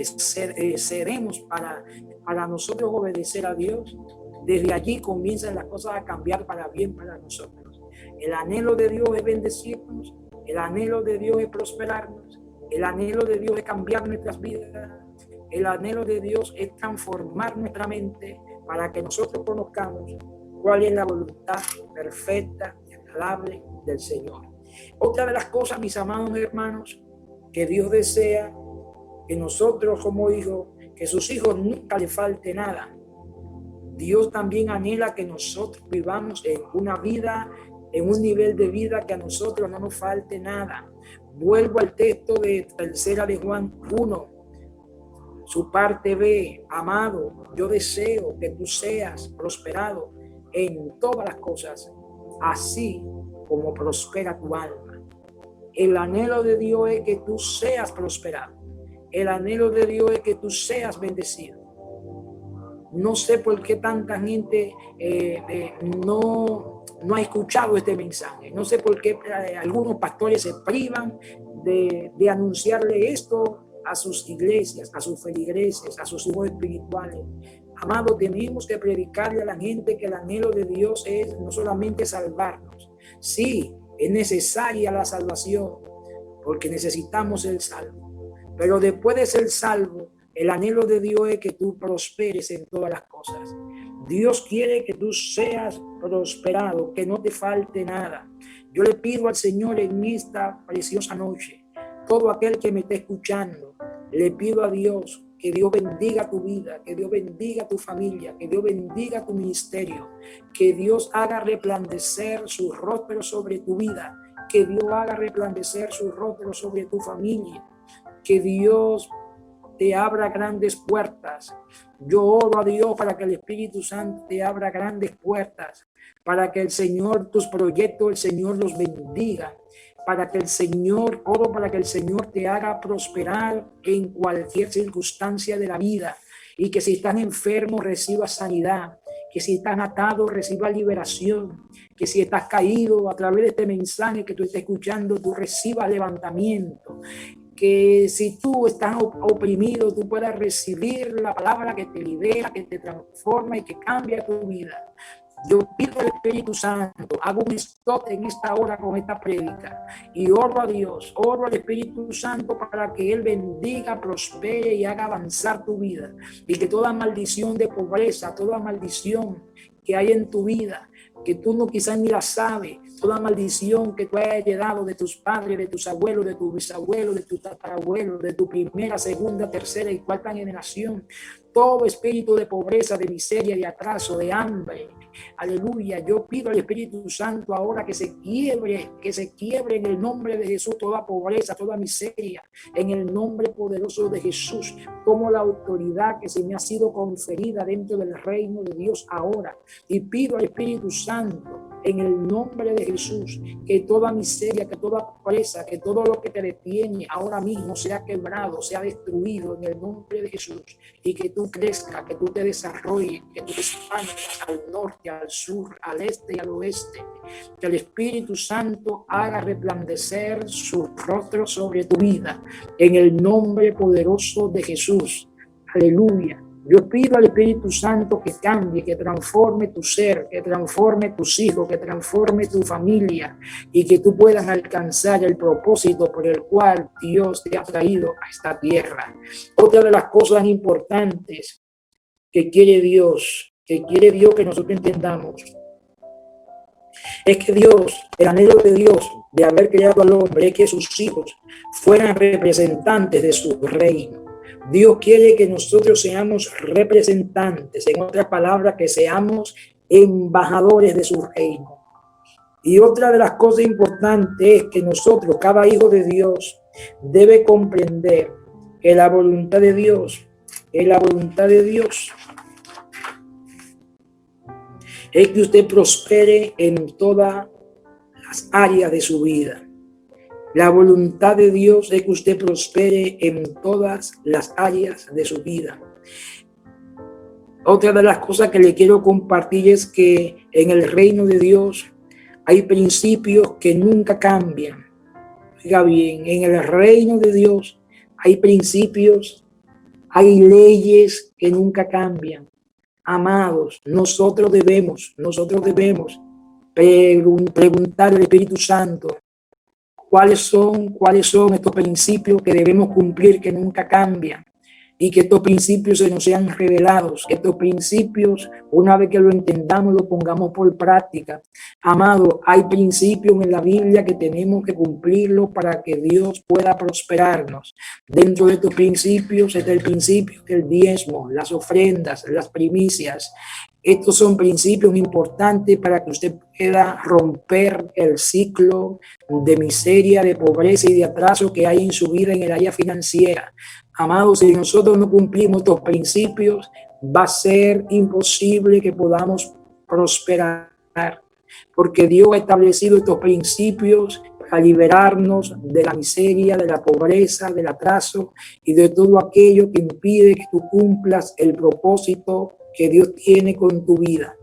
cedemos para nosotros obedecer a Dios, desde allí comienzan las cosas a cambiar para bien para nosotros. El anhelo de Dios es bendecirnos, el anhelo de Dios es prosperarnos, el anhelo de Dios es cambiar nuestras vidas, el anhelo de Dios es transformar nuestra mente para que nosotros conozcamos cuál es la voluntad perfecta y agradable del Señor. Otra de las cosas, mis amados hermanos, que Dios desea que nosotros como hijos, que sus hijos nunca le falte nada. Dios también anhela que nosotros vivamos en una vida, en un nivel de vida que a nosotros no nos falte nada. Vuelvo al texto de 3 de Juan 1, su parte B. Amado, yo deseo que tú seas prosperado en todas las cosas, así como prospera tu alma. El anhelo de Dios es que tú seas prosperado. El anhelo de Dios es que tú seas bendecido. No sé por qué tanta gente no ha escuchado este mensaje. No sé por qué algunos pastores se privan de anunciarle esto a sus iglesias, a sus feligreses, a sus hijos espirituales. Amado, tenemos que predicarle a la gente que el anhelo de Dios es no solamente salvarnos. Sí, es necesaria la salvación porque necesitamos ser salvo. Pero después de ser salvo, el anhelo de Dios es que tú prosperes en todas las cosas. Dios quiere que tú seas prosperado, que no te falte nada. Yo le pido al Señor en esta preciosa noche, todo aquel que me esté escuchando, le pido a Dios que Dios bendiga tu vida, que Dios bendiga tu familia, que Dios bendiga tu ministerio, que Dios haga resplandecer su rostro sobre tu vida, que Dios haga resplandecer su rostro sobre tu familia, que Dios te abra grandes puertas. Yo oro a Dios para que el Espíritu Santo te abra grandes puertas, para que el Señor, tus proyectos, el Señor los bendiga, para que el Señor, oro para que el Señor te haga prosperar en cualquier circunstancia de la vida, y que si estás enfermo recibas sanidad, que si estás atado recibas liberación, que si estás caído a través de este mensaje que tú estás escuchando, tú recibas levantamiento, que si tú estás oprimido, tú puedas recibir la palabra que te libera, que te transforma y que cambia tu vida. Yo pido al Espíritu Santo, hago un stop en esta hora con esta prédica y oro a Dios, oro al Espíritu Santo para que Él bendiga, prospere y haga avanzar tu vida, y que toda maldición de pobreza, toda maldición que hay en tu vida, que tú no quizás ni la sabes, toda maldición que tú hayas heredado de tus padres, de tus abuelos, de tus bisabuelos, de tus tatarabuelos, de tu primera, segunda, tercera y cuarta generación, todo espíritu de pobreza, de miseria, de atraso, de hambre, aleluya, yo pido al Espíritu Santo ahora que se quiebre en el nombre de Jesús toda pobreza, toda miseria, en el nombre poderoso de Jesús. Tomo la autoridad que se me ha sido conferida dentro del reino de Dios ahora y pido al Espíritu Santo en el nombre de Jesús que toda miseria, que toda pobreza, que todo lo que te detiene ahora mismo sea quebrado, sea destruido en el nombre de Jesús, y que tú crezcas, que tú te desarrolles, que tú te expandas al norte, al sur, al este y al oeste, que el Espíritu Santo haga resplandecer su rostro sobre tu vida en el nombre poderoso de Jesús. Aleluya. Yo pido al Espíritu Santo que cambie, que transforme tu ser, que transforme tus hijos, que transforme tu familia, y que tú puedas alcanzar el propósito por el cual Dios te ha traído a esta tierra. Otra de las cosas importantes que quiere Dios que nosotros entendamos, Es que Dios, el anhelo de Dios de haber creado al hombre, es que sus hijos fueran representantes de su reino. Dios quiere que nosotros seamos representantes, en otras palabras, que seamos embajadores de su reino. Y otra de las cosas importantes es que nosotros, cada hijo de Dios, debe comprender que la voluntad de Dios es que usted prospere en todas las áreas de su vida. La voluntad de Dios es que usted prospere en todas las áreas de su vida. Otra de las cosas que le quiero compartir es que en el reino de Dios hay principios que nunca cambian. Oiga bien, en el reino de Dios hay principios, hay leyes que nunca cambian. Amados, nosotros debemos preguntar al Espíritu Santo cuáles son estos principios que debemos cumplir, que nunca cambian, y que estos principios se nos sean revelados, que estos principios, una vez que lo entendamos, lo pongamos por práctica. Amado, hay principios en la Biblia que tenemos que cumplirlos para que Dios pueda prosperarnos. Dentro de estos principios está el principio del diezmo, las ofrendas, las primicias. Estos son principios importantes para que usted pueda romper el ciclo de miseria, de pobreza y de atraso que hay en su vida en el área financiera. Amados, si nosotros no cumplimos estos principios, va a ser imposible que podamos prosperar, porque Dios ha establecido estos principios para liberarnos de la miseria, de la pobreza, del atraso y de todo aquello que impide que tú cumplas el propósito que Dios tiene con tu vida.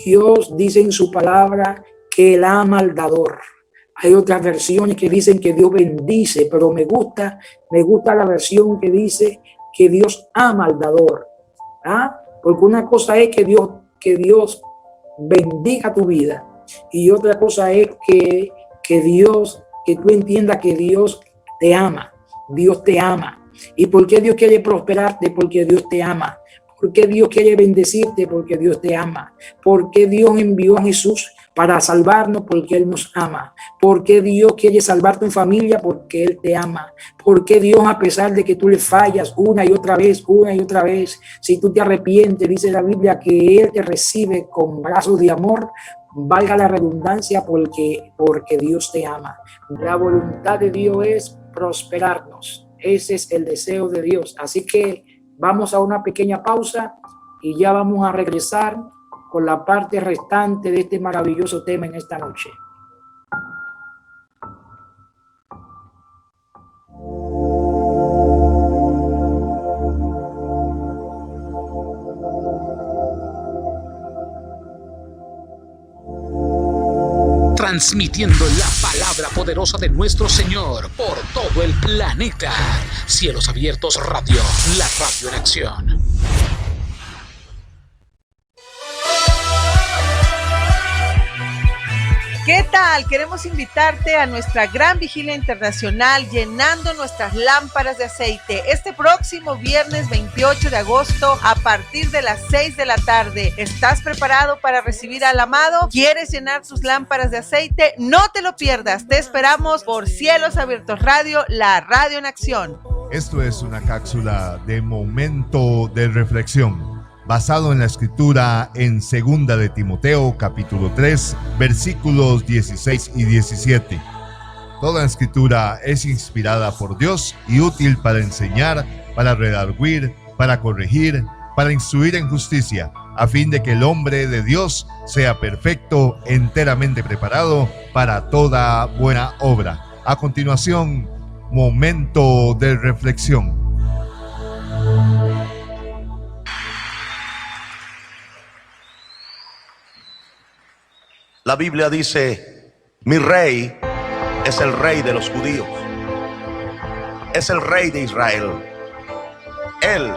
Dios dice en su palabra que Él ama al dador. Hay otras versiones que dicen que Dios bendice, pero me gusta la versión que dice que Dios ama al dador. Porque una cosa es que Dios bendiga tu vida, y otra cosa es que tú entiendas que Dios te ama. Dios te ama. ¿Y por qué Dios quiere prosperarte? Porque Dios te ama. ¿Por qué Dios quiere bendecirte? Porque Dios te ama. ¿Por qué Dios envió a Jesús para salvarnos? Porque Él nos ama. ¿Por qué Dios quiere salvar tu familia? Porque Él te ama. ¿Por qué Dios, a pesar de que tú le fallas una y otra vez, si tú te arrepientes, dice la Biblia que Él te recibe con brazos de amor? Valga la redundancia, porque Dios te ama. La voluntad de Dios es prosperarnos. Ese es el deseo de Dios. Así que vamos a una pequeña pausa y ya vamos a regresar con la parte restante de este maravilloso tema en esta noche. Transmitiendo la palabra poderosa de nuestro Señor por todo el planeta. Cielos Abiertos Radio, la radio en acción. ¿Qué tal? Queremos invitarte a nuestra gran vigilia internacional llenando nuestras lámparas de aceite este próximo viernes 28 de agosto a partir de las 6 de la tarde. ¿Estás preparado para recibir al amado? ¿Quieres llenar tus lámparas de aceite? No te lo pierdas. Te esperamos por Cielos Abiertos Radio, la radio en acción. Esto es una cápsula de momento de reflexión, basado en la escritura en 2 de Timoteo, capítulo 3, versículos 16 y 17. Toda escritura es inspirada por Dios y útil para enseñar, para redarguir, para corregir, para instruir en justicia, a fin de que el hombre de Dios sea perfecto, enteramente preparado para toda buena obra. A continuación, momento de reflexión. La Biblia dice: mi rey es el rey de los judíos, es el rey de Israel. Él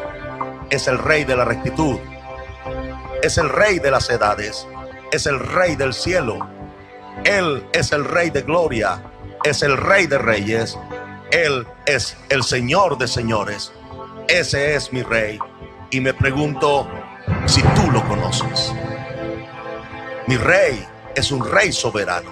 es el rey de la rectitud, es el rey de las edades, es el rey del cielo. Él es el rey de gloria, es el rey de reyes. Él es el Señor de señores. Ese es mi rey. Y me pregunto si tú lo conoces. Mi rey es un rey soberano.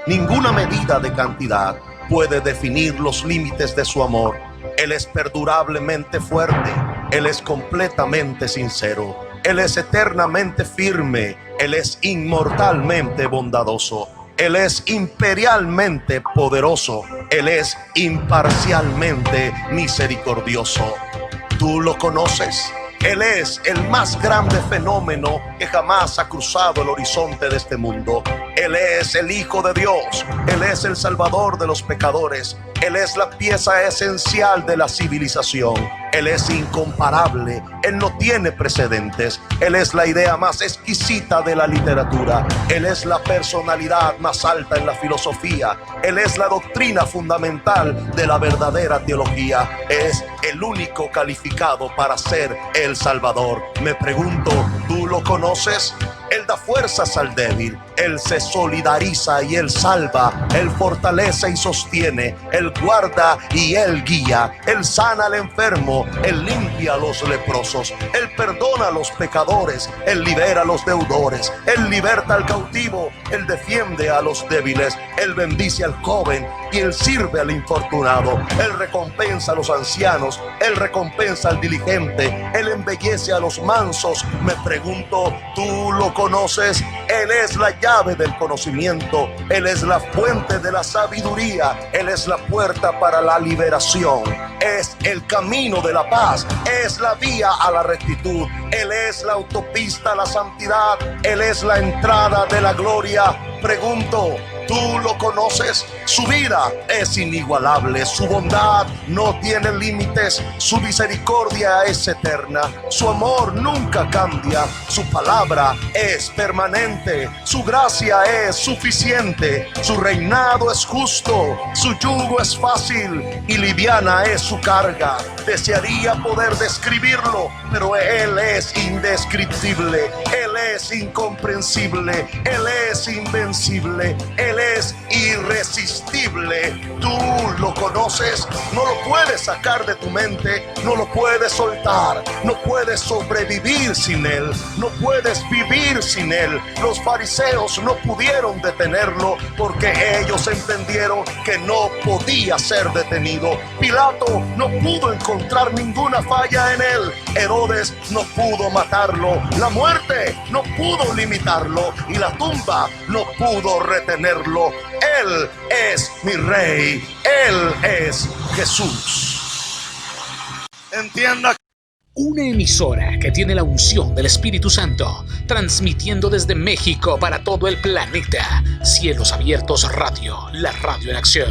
Ninguna medida de cantidad puede definir los límites de su amor. Él es perdurablemente fuerte, Él es completamente sincero, Él es eternamente firme, Él es inmortalmente bondadoso, Él es imperialmente poderoso, Él es imparcialmente misericordioso. ¿Tú lo conoces? Él es el más grande fenómeno que jamás ha cruzado el horizonte de este mundo. Él es el Hijo de Dios. Él es el Salvador de los pecadores. Él es la pieza esencial de la civilización. Él es incomparable. Él no tiene precedentes. Él es la idea más exquisita de la literatura. Él es la personalidad más alta en la filosofía. Él es la doctrina fundamental de la verdadera teología. Es el único calificado para ser el Salvador. Me pregunto, ¿tú lo conoces? Él da fuerzas al débil, Él se solidariza y Él salva, Él fortalece y sostiene, Él guarda y Él guía, Él sana al enfermo, Él limpia a los leprosos, Él perdona a los pecadores, Él libera a los deudores, Él liberta al cautivo, Él defiende a los débiles, Él bendice al joven y Él sirve al infortunado, Él recompensa a los ancianos, Él recompensa al diligente, Él embellece a los mansos. Me pregunto, ¿tú lo conoces? Él es la llave del conocimiento, Él es la fuente de la sabiduría, Él es la puerta para la liberación, es el camino de la paz, es la vía a la rectitud, Él es la autopista a la santidad, Él es la entrada de la gloria. Pregunto, ¿tú lo conoces? Su vida es inigualable, su bondad no tiene límites, su misericordia es eterna, su amor nunca cambia, su palabra es permanente, su gracia es suficiente, su reinado es justo, su yugo es fácil y liviana es su carga. Desearía poder describirlo, pero Él es indescriptible, Él es incomprensible, Él es invencible, Él es irresistible. ¿Tú lo conoces? No lo puedes sacar de tu mente, no lo puedes soltar, no puedes sobrevivir sin Él, no puedes vivir sin Él. Los fariseos no pudieron detenerlo porque ellos entendieron que no podía ser detenido. Pilato no pudo encontrar ninguna falla en Él. Herodes no pudo matarlo, la muerte no pudo limitarlo y la tumba no pudo retenerlo. Él es mi Rey, Él es Jesús. Entienda. Una emisora que tiene la unción del Espíritu Santo, transmitiendo desde México para todo el planeta. Cielos Abiertos Radio, la radio en acción.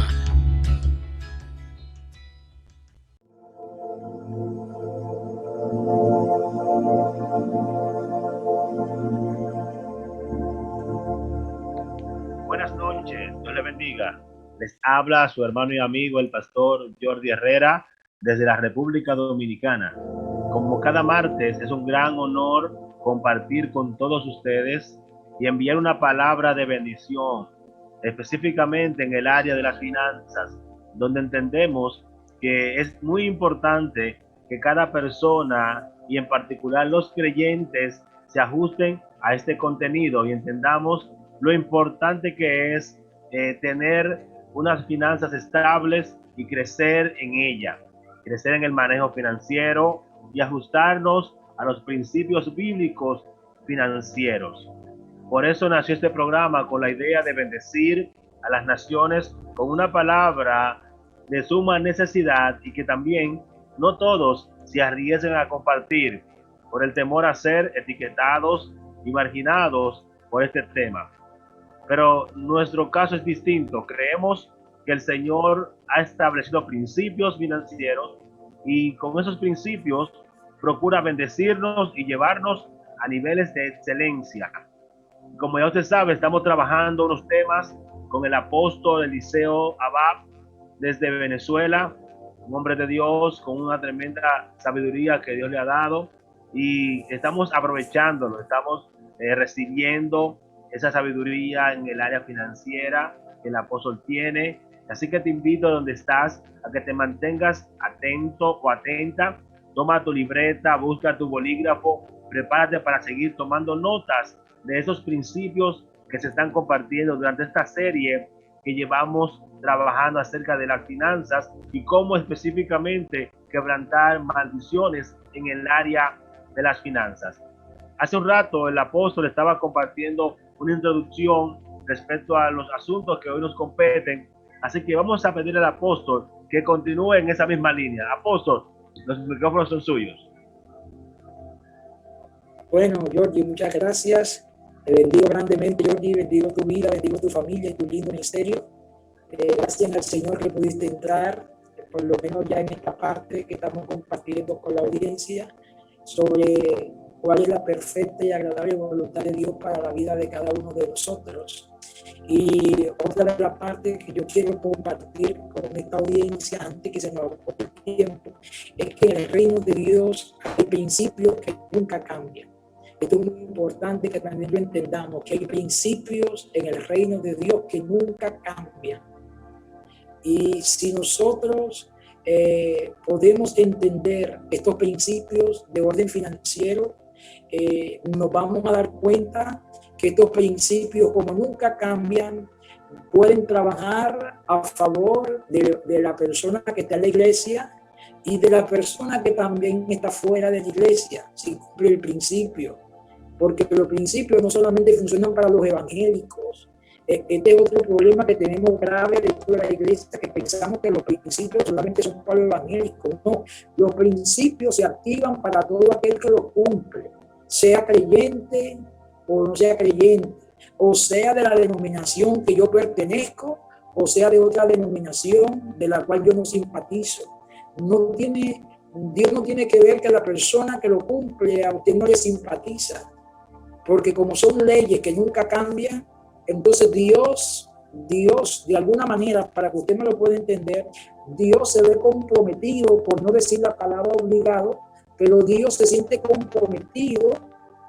Buenas noches, Dios les bendiga. Les habla su hermano y amigo el pastor Jordi Herrera desde la República Dominicana. Como cada martes es un gran honor compartir con todos ustedes y enviar una palabra de bendición, específicamente en el área de las finanzas, donde entendemos que es muy importante que cada persona y en particular los creyentes se ajusten a este contenido y entendamos lo importante que es tener unas finanzas estables y crecer en ella, crecer en el manejo financiero y ajustarnos a los principios bíblicos financieros. Por eso nació este programa con la idea de bendecir a las naciones con una palabra de suma necesidad y que también no todos se arriesguen a compartir por el temor a ser etiquetados y marginados por este tema. Pero nuestro caso es distinto. Creemos que el Señor ha establecido principios financieros y con esos principios procura bendecirnos y llevarnos a niveles de excelencia. Como ya usted sabe, estamos trabajando unos temas con el apóstol Eliseo Abab desde Venezuela, un hombre de Dios con una tremenda sabiduría que Dios le ha dado y estamos aprovechándolo, estamos recibiendo esa sabiduría en el área financiera que el apóstol tiene. Así que te invito donde estás a que te mantengas atento o atenta. Toma tu libreta, busca tu bolígrafo, prepárate para seguir tomando notas de esos principios que se están compartiendo durante esta serie que llevamos trabajando acerca de las finanzas y cómo específicamente quebrantar maldiciones en el área de las finanzas. Hace un rato el apóstol estaba compartiendo una introducción respecto a los asuntos que hoy nos competen, así que vamos a pedir al apóstol que continúe en esa misma línea. Apóstol, los micrófonos son suyos. Bueno, Jordi, muchas gracias. Te bendigo grandemente, Jordi, bendigo tu vida, bendigo tu familia y tu lindo ministerio. Gracias al Señor que pudiste entrar, por lo menos ya en esta parte que estamos compartiendo con la audiencia, sobre cuál es la perfecta y agradable voluntad de Dios para la vida de cada uno de nosotros. Y otra de las partes que yo quiero compartir con esta audiencia, antes que se nos agote el tiempo, es que en el reino de Dios hay principios que nunca cambian. Esto es muy importante que también lo entendamos, que hay principios en el reino de Dios que nunca cambian. Y si nosotros podemos entender estos principios de orden financiero, nos vamos a dar cuenta que estos principios, como nunca cambian, pueden trabajar a favor de la persona que está en la iglesia y de la persona que también está fuera de la iglesia, si cumple el principio. Porque los principios no solamente funcionan para los evangélicos. Este es otro problema que tenemos grave dentro de la iglesia, que pensamos que los principios solamente son para los evangélicos. No, los principios se activan para todo aquel que los cumple, sea creyente o no sea creyente, o sea de la denominación que yo pertenezco, o sea de otra denominación de la cual yo no simpatizo. Dios no tiene que ver que la persona que lo cumple a usted no le simpatiza, porque como son leyes que nunca cambian, entonces Dios, de alguna manera, para que usted me lo pueda entender, Dios se ve comprometido, por no decir la palabra obligado, pero Dios se siente comprometido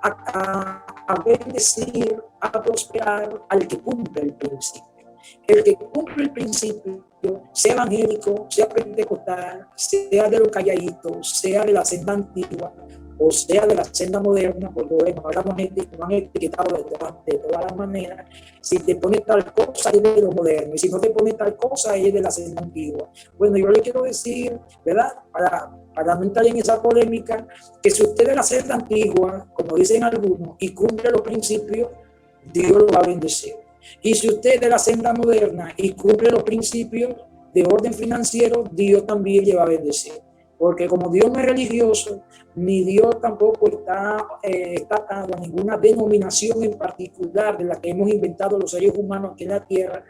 a bendecir, a prosperar al que cumple el principio. El que cumple el principio, sea evangélico, sea pentecostal, sea de los calladitos, sea de la senda antigua, o sea de la senda moderna, porque bueno, ahora nos han etiquetado de todas las maneras. Si te pone tal cosa, es de lo moderno, y si no te pone tal cosa, es de la senda antigua. Bueno, yo le quiero decir, ¿verdad? Para no entrar en esa polémica, que si usted es de la senda antigua, como dicen algunos, y cumple los principios, Dios lo va a bendecir. Y si usted es de la senda moderna y cumple los principios de orden financiero, Dios también le va a bendecir. Porque como Dios no es religioso, ni Dios tampoco está atado a ninguna denominación en particular de la que hemos inventado los seres humanos aquí en la tierra,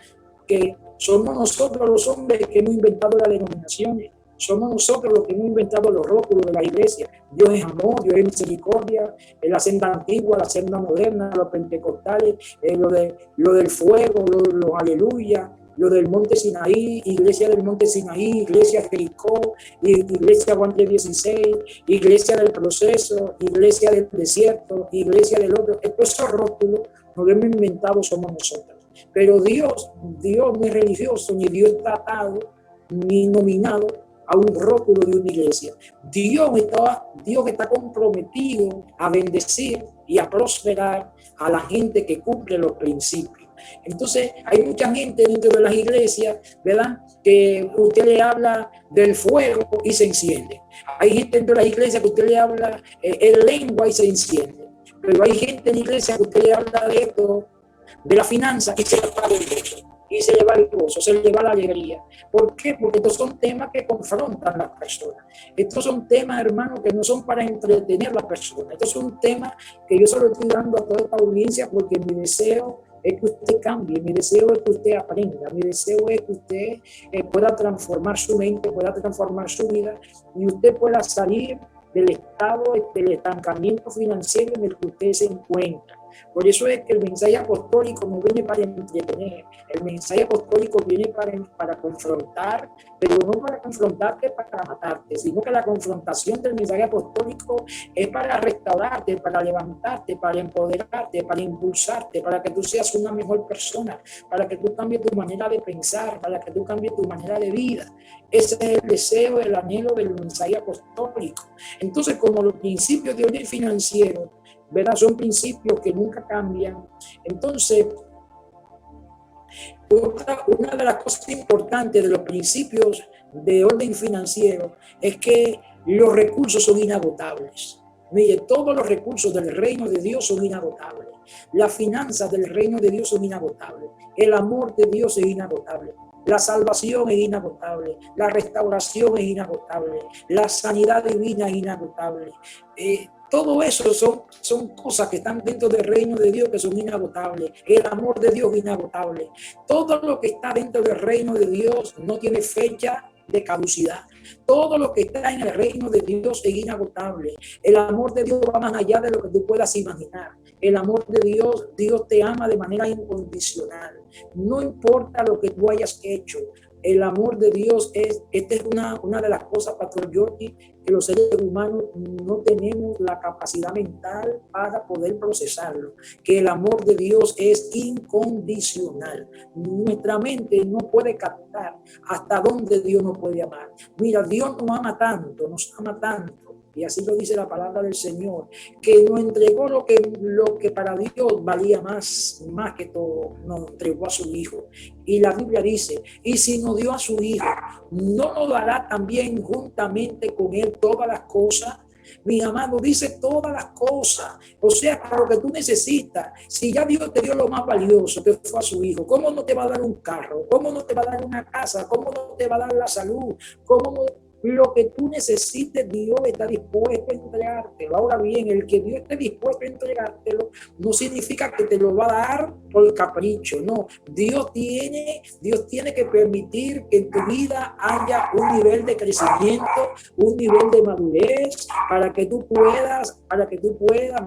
que somos nosotros los hombres que hemos inventado las denominaciones. Somos nosotros los que hemos inventado los rótulos de la iglesia. Dios es amor, Dios es misericordia, es la senda antigua, la senda moderna, los pentecostales, lo del fuego, los aleluya, lo del monte Sinaí, iglesia del monte Sinaí, iglesia Jericó, iglesia Juan 16, iglesia del proceso, iglesia del desierto, iglesia del otro. Esos rótulos nos hemos inventado, somos nosotros. Pero Dios no es religioso, ni Dios está atado, ni nominado a un rótulo de una iglesia. Dios está comprometido a bendecir y a prosperar a la gente que cumple los principios. Entonces hay mucha gente dentro de las iglesias, ¿verdad?, que usted le habla del fuego y se enciende. Hay gente dentro de las iglesias que usted le habla en lengua y se enciende. Pero hay gente en la iglesia que usted le habla de esto, de la finanza, y se le va el gozo, y se le va el gozo, se le va la alegría. ¿Por qué? Porque estos son temas que confrontan a las personas. Estos son temas, hermanos, que no son para entretener a las personas. Estos son temas que yo solo estoy dando a toda esta audiencia porque mi deseo es que usted cambie, mi deseo es que usted aprenda, mi deseo es que usted pueda transformar su mente, pueda transformar su vida y usted pueda salir del estado, del estancamiento financiero en el que usted se encuentra. Por eso es que el mensaje apostólico no viene para entretener, el mensaje apostólico viene para confrontar, pero no para confrontarte para matarte, sino que la confrontación del mensaje apostólico es para restaurarte, para levantarte, para empoderarte, para impulsarte, para que tú seas una mejor persona, para que tú cambies tu manera de pensar, para que tú cambies tu manera de vida. Ese es el deseo, el anhelo del mensaje apostólico. Entonces, como los principios de orden financiero ¿verdad? Son principios que nunca cambian. Entonces, una de las cosas importantes de los principios de orden financiero es que los recursos son inagotables. Mire, todos los recursos del reino de Dios son inagotables. Las finanzas del reino de Dios son inagotables. El amor de Dios es inagotable. La salvación es inagotable. La restauración es inagotable. La sanidad divina es inagotable. Todo eso son cosas que están dentro del reino de Dios que son inagotables. El amor de Dios es inagotable. Todo lo que está dentro del reino de Dios no tiene fecha de caducidad. Todo lo que está en el reino de Dios es inagotable. El amor de Dios va más allá de lo que tú puedas imaginar. El amor de Dios, Dios te ama de manera incondicional. No importa lo que tú hayas hecho. El amor de Dios esta es una de las cosas, Pastor Jordi, que los seres humanos no tenemos la capacidad mental para poder procesarlo. Que el amor de Dios es incondicional. Nuestra mente no puede captar hasta dónde Dios nos puede amar. Mira, Dios nos ama tanto. Y así lo dice la palabra del Señor, que nos entregó lo que para Dios valía más que todo, nos entregó a su Hijo. Y la Biblia dice, y si nos dio a su Hijo, ¿no nos dará también juntamente con Él todas las cosas? Mi amado, dice todas las cosas, o sea, para lo que tú necesitas. Si ya Dios te dio lo más valioso, que fue a su Hijo, ¿cómo no te va a dar un carro? ¿Cómo no te va a dar una casa? ¿Cómo no te va a dar la salud? ¿Cómo no? Lo que tú necesites, Dios está dispuesto a entregártelo. Ahora bien, el que Dios esté dispuesto a entregártelo no significa que te lo va a dar por capricho. No, Dios tiene que permitir que en tu vida haya un nivel de crecimiento, un nivel de madurez para que tú puedas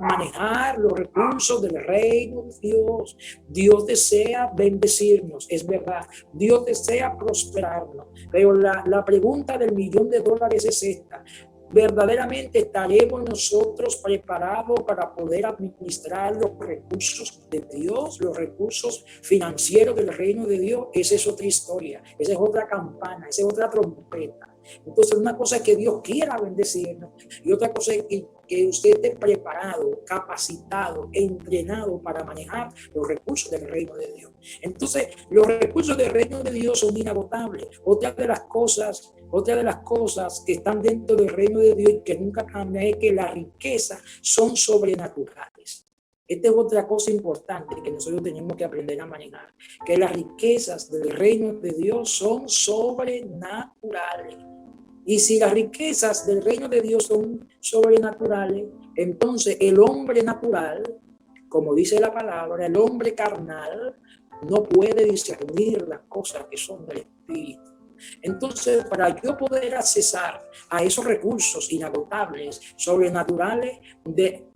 manejar los recursos del reino de Dios. Dios desea bendecirnos, es verdad. Dios desea prosperarnos. Pero la pregunta del $1,000,000 es esta: ¿verdaderamente estaremos nosotros preparados para poder administrar los recursos de Dios, los recursos financieros del reino de Dios? Esa es otra historia, esa es otra campana, esa es otra trompeta. Entonces, una cosa es que Dios quiera bendecirnos y otra cosa es que usted esté preparado, capacitado, entrenado para manejar los recursos del reino de Dios. Entonces, los recursos del reino de Dios son inagotables. Otra de las cosas que están dentro del reino de Dios y que nunca cambian es que las riquezas son sobrenaturales. Esta es otra cosa importante que nosotros tenemos que aprender a manejar, que las riquezas del reino de Dios son sobrenaturales. Y si las riquezas del reino de Dios son sobrenaturales, entonces el hombre natural, como dice la palabra, el hombre carnal, no puede discernir las cosas que son del Espíritu. Entonces, para yo poder accesar a esos recursos inagotables, sobrenaturales,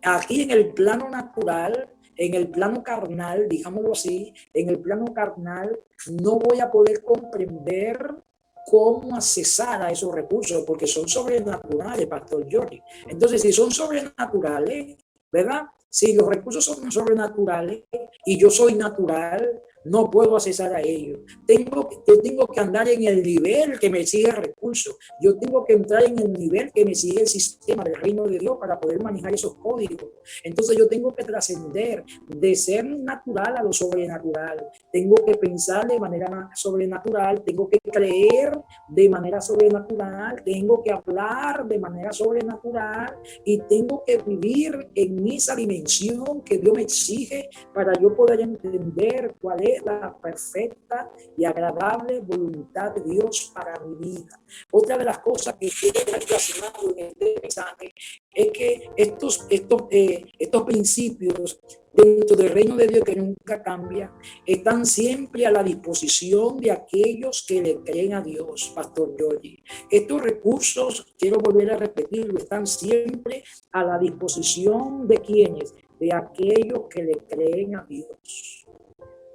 aquí en el plano natural, en el plano carnal, digámoslo así, en el plano carnal, no voy a poder comprender cómo accesar a esos recursos, porque son sobrenaturales, Pastor Jordi. Entonces, si son sobrenaturales, ¿verdad? Si los recursos son sobrenaturales y yo soy natural, no puedo accesar a ellos. Yo tengo que andar en el nivel que me sigue el recurso. Yo tengo que entrar en el nivel que me sigue el sistema del reino de Dios para poder manejar esos códigos. Entonces yo tengo que trascender de ser natural a lo sobrenatural. Tengo que pensar de manera sobrenatural. Tengo que creer de manera sobrenatural. Tengo que hablar de manera sobrenatural. Y tengo que vivir en esa dimensión que Dios me exige para yo poder entender cuál es la perfecta y agradable voluntad de Dios para mi vida. Otra de las cosas que quiero relacionado en este mensaje es que estos principios dentro del reino de Dios que nunca cambia, están siempre a la disposición de aquellos que le creen a Dios, Pastor Jordi. Estos recursos, quiero volver a repetirlo, están siempre a la disposición de quienes, de aquellos que le creen a Dios.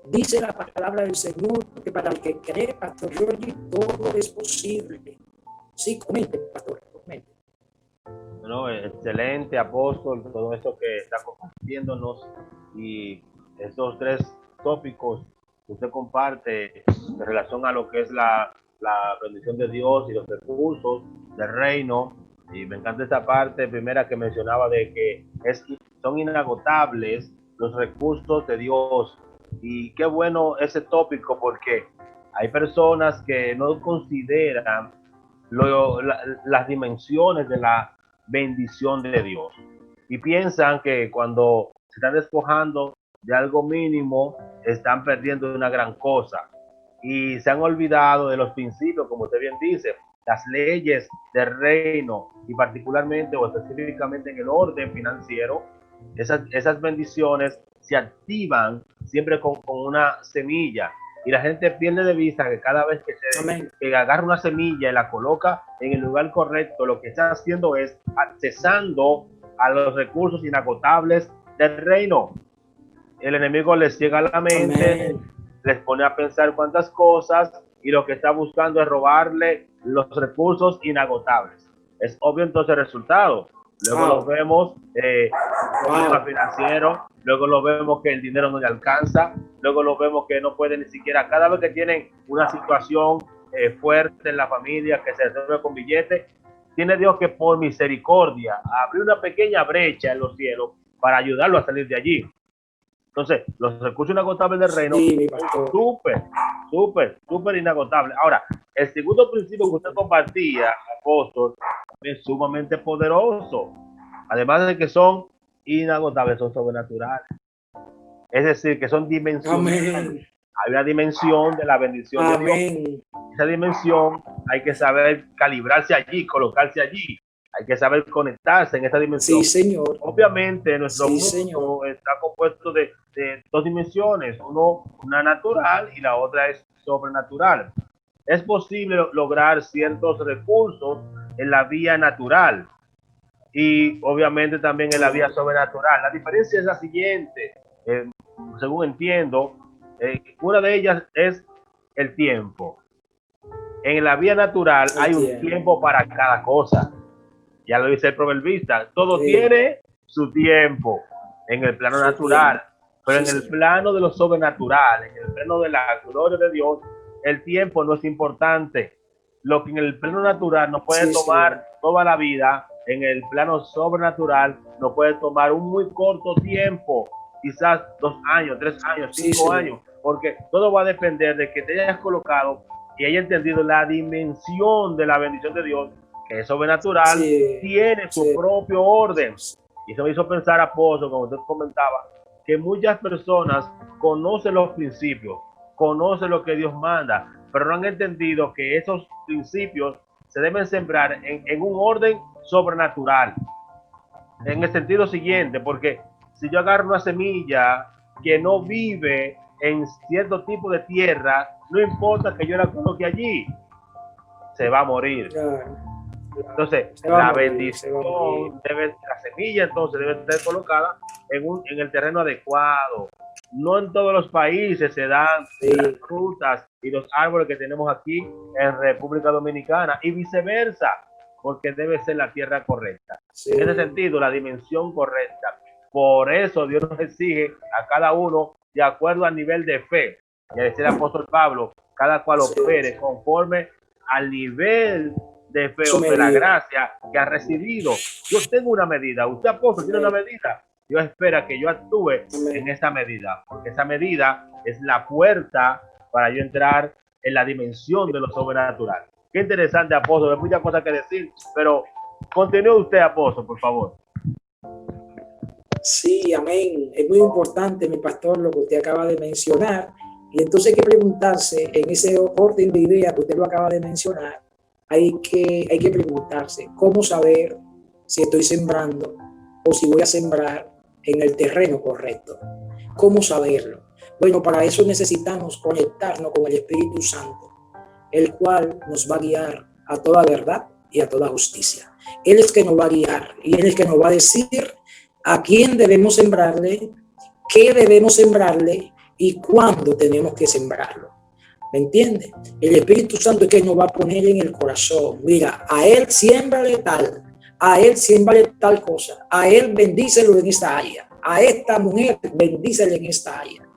Dice la palabra del Señor que para el que cree, Pastor Jordi, todo es posible. Sí, comente, Pastor, comente. No, excelente, apóstol, todo esto que está compartiéndonos y estos tres tópicos que usted comparte en relación a lo que es la bendición de Dios y los recursos del reino. Y me encanta esta parte primera que mencionaba de que son inagotables los recursos de Dios. Y qué bueno ese tópico, porque hay personas que no consideran las dimensiones de la bendición de Dios y piensan que cuando se están despojando de algo mínimo están perdiendo una gran cosa, y se han olvidado de los principios, como usted bien dice, las leyes del reino, y particularmente o específicamente en el orden financiero. Esas bendiciones se activan siempre con una semilla, y la gente pierde de vista que cada vez que agarra una semilla y la coloca en el lugar correcto, lo que está haciendo es accesando a los recursos inagotables del reino. El enemigo les llega a la mente, amén, les pone a pensar cuántas cosas, y lo que está buscando es robarle los recursos inagotables. Es obvio entonces el resultado. Luego lo vemos problemas financieros, luego lo vemos que el dinero no le alcanza, luego lo vemos que no puede ni siquiera, cada vez que tienen una situación fuerte en la familia, que se resuelve con billetes, tiene Dios que por misericordia abrir una pequeña brecha en los cielos para ayudarlo a salir de allí. Entonces, los recursos inagotables del reino son súper inagotables. Ahora, el segundo principio que usted compartía, apóstol, es sumamente poderoso. Además de que son inagotables, son sobrenaturales. Es decir, que son dimensionales. Amén. Hay una dimensión de la bendición, amén, de Dios. Esa dimensión hay que saber calibrarse allí, colocarse allí. Hay que saber conectarse en esa dimensión. Sí, señor. Obviamente, nuestro mundo está compuesto de dos dimensiones, una natural y la otra es sobrenatural. Es posible lograr ciertos recursos en la vía natural y obviamente también en la vía sobrenatural. La diferencia es la siguiente, según entiendo, una de ellas es el tiempo. En la vía natural hay un tiempo para cada cosa. Ya lo dice el proverbista, todo tiene su tiempo en el plano natural, pero en el plano de lo sobrenatural, en el plano de la gloria de Dios, el tiempo no es importante. Lo que en el plano natural nos puede tomar toda la vida, en el plano sobrenatural nos puede tomar un muy corto tiempo, quizás 2 años, 3 años, 5 años, porque todo va a depender de que te hayas colocado y hayas entendido la dimensión de la bendición de Dios, que es sobrenatural, tiene su propio orden. Y eso me hizo pensar, apóstol, como usted comentaba, que muchas personas conocen los principios, conocen lo que Dios manda, pero no han entendido que esos principios se deben sembrar en un orden sobrenatural. En el sentido siguiente, porque si yo agarro una semilla que no vive en cierto tipo de tierra, no importa que yo la coloque allí, se va a morir. Entonces, la bendición la semilla entonces debe ser colocada en el terreno adecuado. No en todos los países se dan las frutas y los árboles que tenemos aquí en República Dominicana, y viceversa, porque debe ser la tierra correcta. En ese sentido, la dimensión correcta. Por eso Dios nos exige a cada uno de acuerdo al nivel de fe. Y decía el apóstol Pablo, cada cual opere conforme al nivel de fe o de la gracia que ha recibido. Yo tengo una medida, usted, apóstol, tiene una medida. Dios espera que yo actúe en esa medida, porque esa medida es la puerta para yo entrar en la dimensión de lo sobrenatural. Qué interesante, apóstol, hay muchas cosas que decir, pero continúe usted, apóstol, por favor. Sí, amén. Es muy importante, mi pastor, lo que usted acaba de mencionar. Y entonces hay que preguntarse, en ese orden de ideas que usted lo acaba de mencionar, hay que preguntarse cómo saber si estoy sembrando o si voy a sembrar en el terreno correcto. ¿Cómo saberlo? Bueno, para eso necesitamos conectarnos con el Espíritu Santo, el cual nos va a guiar a toda verdad y a toda justicia. Él es que nos va a guiar y Él es que nos va a decir a quién debemos sembrarle, qué debemos sembrarle y cuándo tenemos que sembrarlo. ¿Me entiende? El Espíritu Santo es que nos va a poner en el corazón. Mira, a él siémbrale tal, a él siémbrale tal cosa, a él bendícelo en esta área, a esta mujer bendícele en esta área.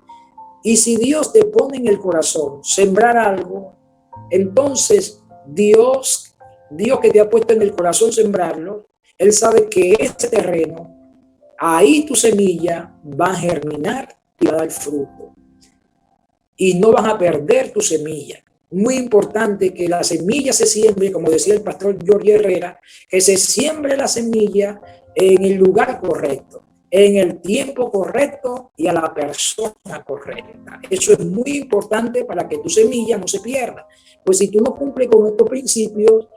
Y si Dios te pone en el corazón sembrar algo, entonces Dios que te ha puesto en el corazón sembrarlo, Él sabe que ese terreno ahí tu semilla va a germinar y va a dar fruto. Y no vas a perder tu semilla. Muy importante que la semilla se siembre, como decía el pastor Jordi Herrera, que se siembre la semilla en el lugar correcto, en el tiempo correcto y a la persona correcta. Eso es muy importante para que tu semilla no se pierda. Pues si tú no cumples con estos principios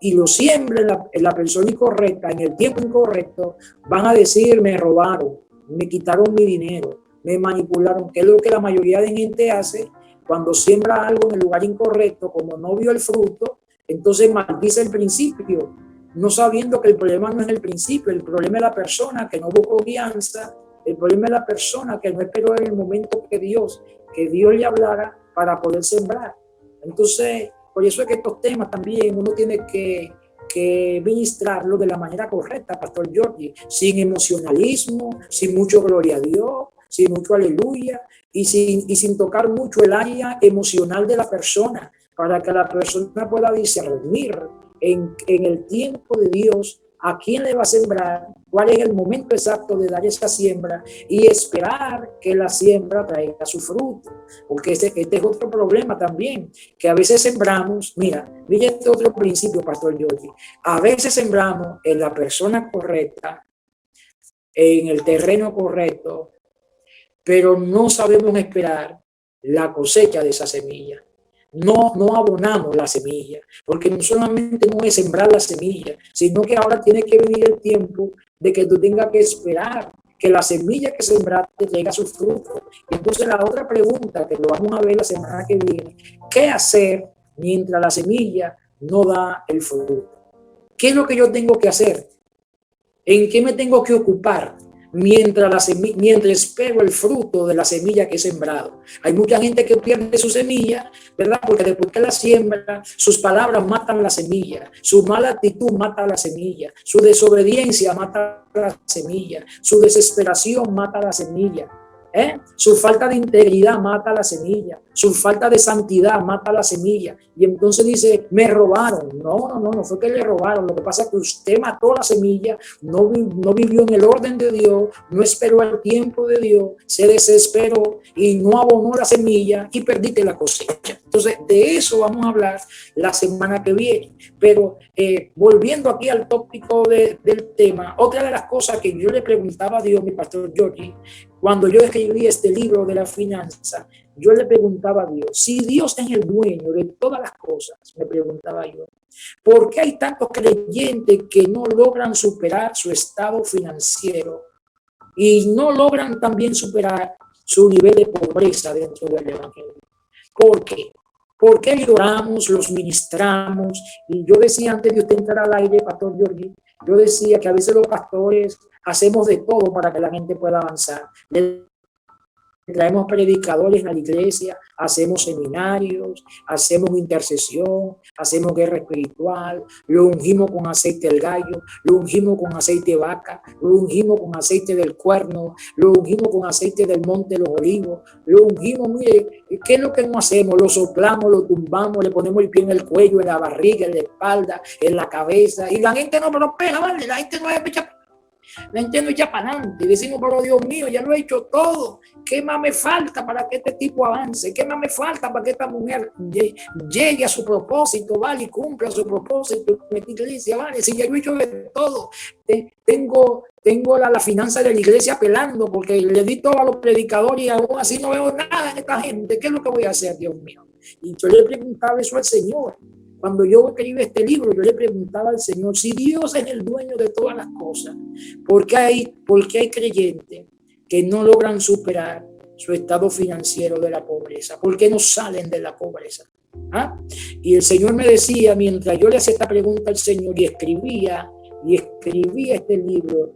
y lo siembras en la persona incorrecta, en el tiempo incorrecto, van a decir: me robaron, me quitaron mi dinero, me manipularon, que es lo que la mayoría de gente hace cuando siembra algo en el lugar incorrecto. Como no vio el fruto, entonces maldice el principio, no sabiendo que el problema no es el principio, el problema es la persona que no buscó guianza, el problema es la persona que no esperó en el momento que Dios le hablara para poder sembrar. Entonces, por eso es que estos temas también uno tiene que ministrarlo de la manera correcta, Pastor Jordi, sin emocionalismo, sin mucho gloria a Dios, sin mucho aleluya, y sin tocar mucho el área emocional de la persona, para que la persona pueda discernir en el tiempo de Dios a quién le va a sembrar, cuál es el momento exacto de dar esa siembra y esperar que la siembra traiga su fruto. Porque este es otro problema también, que a veces sembramos, mira este otro principio, Pastor Jordi, a veces sembramos en la persona correcta, en el terreno correcto, pero no sabemos esperar la cosecha de esa semilla. No abonamos la semilla, porque no solamente no es sembrar la semilla, sino que ahora tiene que venir el tiempo de que tú tengas que esperar que la semilla que sembraste traiga su fruto. Entonces la otra pregunta, que lo vamos a ver la semana que viene: ¿qué hacer mientras la semilla no da el fruto? ¿Qué es lo que yo tengo que hacer? ¿En qué me tengo que ocupar mientras espero el fruto de la semilla que he sembrado? Hay mucha gente que pierde su semilla, ¿verdad? Porque después que la siembra, sus palabras matan la semilla, su mala actitud mata la semilla, su desobediencia mata la semilla, su desesperación mata la semilla, su falta de integridad mata la semilla, su falta de santidad mata la semilla. Y entonces dice: me robaron. No fue que le robaron. Lo que pasa es que usted mató la semilla, no vivió en el orden de Dios, no esperó el tiempo de Dios, se desesperó y no abonó la semilla y perdiste la cosecha. Entonces de eso vamos a hablar la semana que viene. Pero volviendo aquí al tópico del tema, otra de las cosas que yo le preguntaba a Dios, mi pastor Jordi, cuando yo escribí este libro de la finanza, yo le preguntaba a Dios: si Dios es el dueño de todas las cosas, me preguntaba yo, ¿por qué hay tantos creyentes que no logran superar su estado financiero y no logran también superar su nivel de pobreza dentro del evangelio? ¿Por qué? ¿Por qué lloramos, los ministramos? Y yo decía, antes de usted entrar al aire, Pastor Jordi, yo decía que a veces los pastores hacemos de todo para que la gente pueda avanzar. Traemos predicadores a la iglesia, hacemos seminarios, hacemos intercesión, hacemos guerra espiritual, lo ungimos con aceite del gallo, lo ungimos con aceite de vaca, lo ungimos con aceite del cuerno, lo ungimos con aceite del monte de los olivos, lo ungimos, mire, ¿qué es lo que no hacemos? Lo soplamos, lo tumbamos, le ponemos el pie en el cuello, en la barriga, en la espalda, en la cabeza, y la gente no prospera, ¿vale? La gente no es pecha. La gente no echa para adelante. Decimos: pero Dios mío, ya lo he hecho todo. ¿Qué más me falta para que este tipo avance? ¿Qué más me falta para que esta mujer llegue a su propósito, ¿vale? Y cumpla su propósito en esta iglesia, ¿vale? Si ya yo he hecho de todo. Tengo la finanza de la iglesia pelando porque le di todo a los predicadores y aún así no veo nada en esta gente. ¿Qué es lo que voy a hacer, Dios mío? Y yo le preguntaba eso al Señor. Cuando yo escribí este libro, yo le preguntaba al Señor: si Dios es el dueño de todas las cosas, ¿por qué hay creyentes que no logran superar su estado financiero de la pobreza? ¿Por qué no salen de la pobreza? Y el Señor me decía, mientras yo le hacía esta pregunta al Señor y escribía este libro,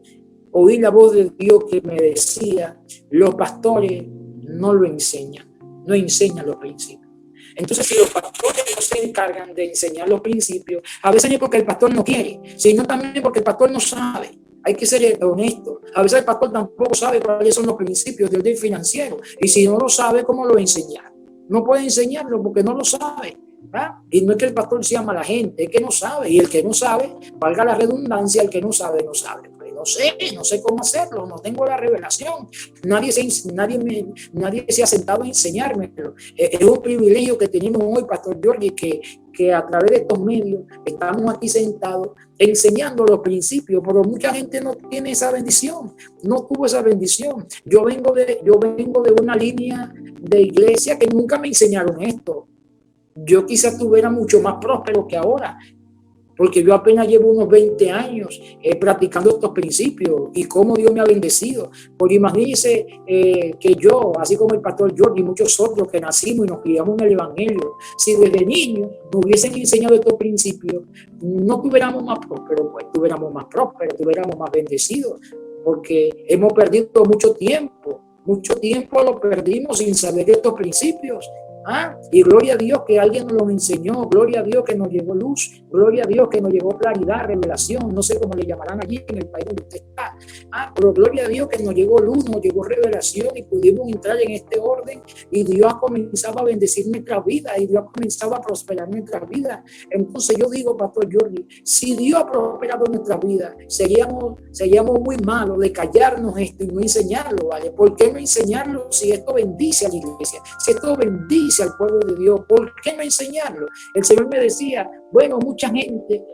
oí la voz de Dios que me decía: los pastores no lo enseñan, no enseñan los principios. Entonces, si los pastores no se encargan de enseñar los principios, a veces no es porque el pastor no quiere, sino también porque el pastor no sabe. Hay que ser honesto. A veces el pastor tampoco sabe cuáles son los principios del orden financiero. Y si no lo sabe, ¿cómo lo va a enseñar? No puede enseñarlo porque no lo sabe, ¿verdad? Y no es que el pastor sea mala gente, es que no sabe. Y el que no sabe, valga la redundancia, el que no sabe, no sabe. Pues. no sé cómo hacerlo, no tengo la revelación. Nadie se ha sentado a enseñármelo. Es un privilegio que tenemos hoy, Pastor Jordi, que a través de estos medios estamos aquí sentados enseñando los principios, pero mucha gente no tiene esa bendición, no tuvo esa bendición. Yo vengo de una línea de iglesia que nunca me enseñaron esto. Yo quizás estuviera mucho más próspero que ahora, porque yo apenas llevo unos 20 años practicando estos principios y cómo Dios me ha bendecido. Porque imagínense que yo, así como el pastor Jordi y muchos otros que nacimos y nos criamos en el Evangelio, si desde niños nos hubiesen enseñado estos principios, no tuviéramos más prósperos, pues tuviéramos más prósperos, tuviéramos más bendecidos, porque hemos perdido mucho tiempo lo perdimos sin saber estos principios. Y gloria a Dios que alguien nos lo enseñó, gloria a Dios que nos llegó luz, gloria a Dios que nos llegó claridad, revelación, no sé cómo le llamarán allí en el país donde usted está, pero gloria a Dios que nos llegó luz, nos llegó revelación y pudimos entrar en este orden y Dios ha comenzado a bendecir nuestra vida y Dios ha comenzado a prosperar nuestra vida. Entonces yo digo, Pastor Jordi, si Dios ha prosperado nuestra vida, seríamos muy malos de callarnos esto y no enseñarlo, ¿vale? ¿Por qué no enseñarlo si esto bendice a la iglesia? Si esto bendice al pueblo de Dios, ¿por qué no enseñarlo? El Señor me decía, bueno, mucha gente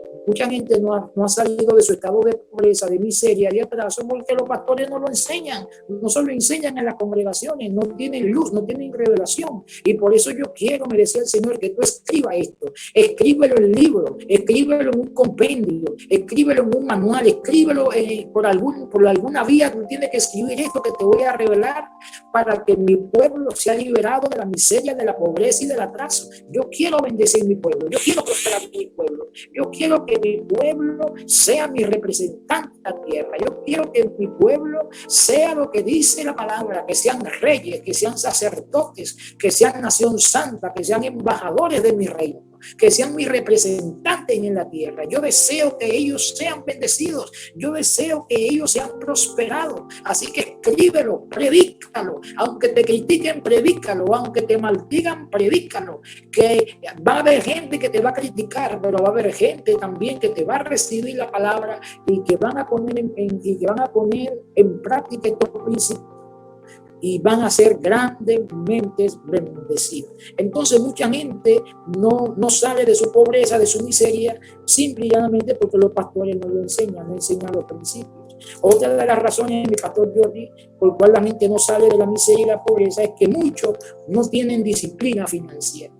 no ha salido de su estado de pobreza, de miseria, de atraso, porque los pastores no lo enseñan, no solo enseñan en las congregaciones, no tienen luz, no tienen revelación, y por eso yo quiero, me decía el Señor, que tú escribas esto, escríbelo en libro, escríbelo en un compendio, escríbelo en un manual, escríbelo por alguna vía. Tú tienes que escribir esto que te voy a revelar para que mi pueblo sea liberado de la miseria, de la pobreza y del atraso. Yo quiero bendecir mi pueblo, yo quiero prosperar mi pueblo, yo quiero que mi pueblo sea mi representante en la tierra, yo quiero que mi pueblo sea lo que dice la palabra, que sean reyes, que sean sacerdotes, que sean nación santa, que sean embajadores de mi reino, que sean mis representantes en la tierra. Yo deseo que ellos sean bendecidos, yo deseo que ellos sean prosperados. Así que escríbelo, predícalo, aunque te critiquen, predícalo, aunque te maldigan, predícalo, que va a haber gente que te va a criticar, pero va a haber gente también que te va a recibir la palabra y que van a poner en práctica estos principios y van a ser grandemente bendecidos. Entonces mucha gente no sale de su pobreza, de su miseria, simple y llanamente porque los pastores no lo enseñan, no enseñan los principios. Otra de las razones, mi pastor Jordi, por cual la gente no sale de la miseria y la pobreza, es que muchos no tienen disciplina financiera.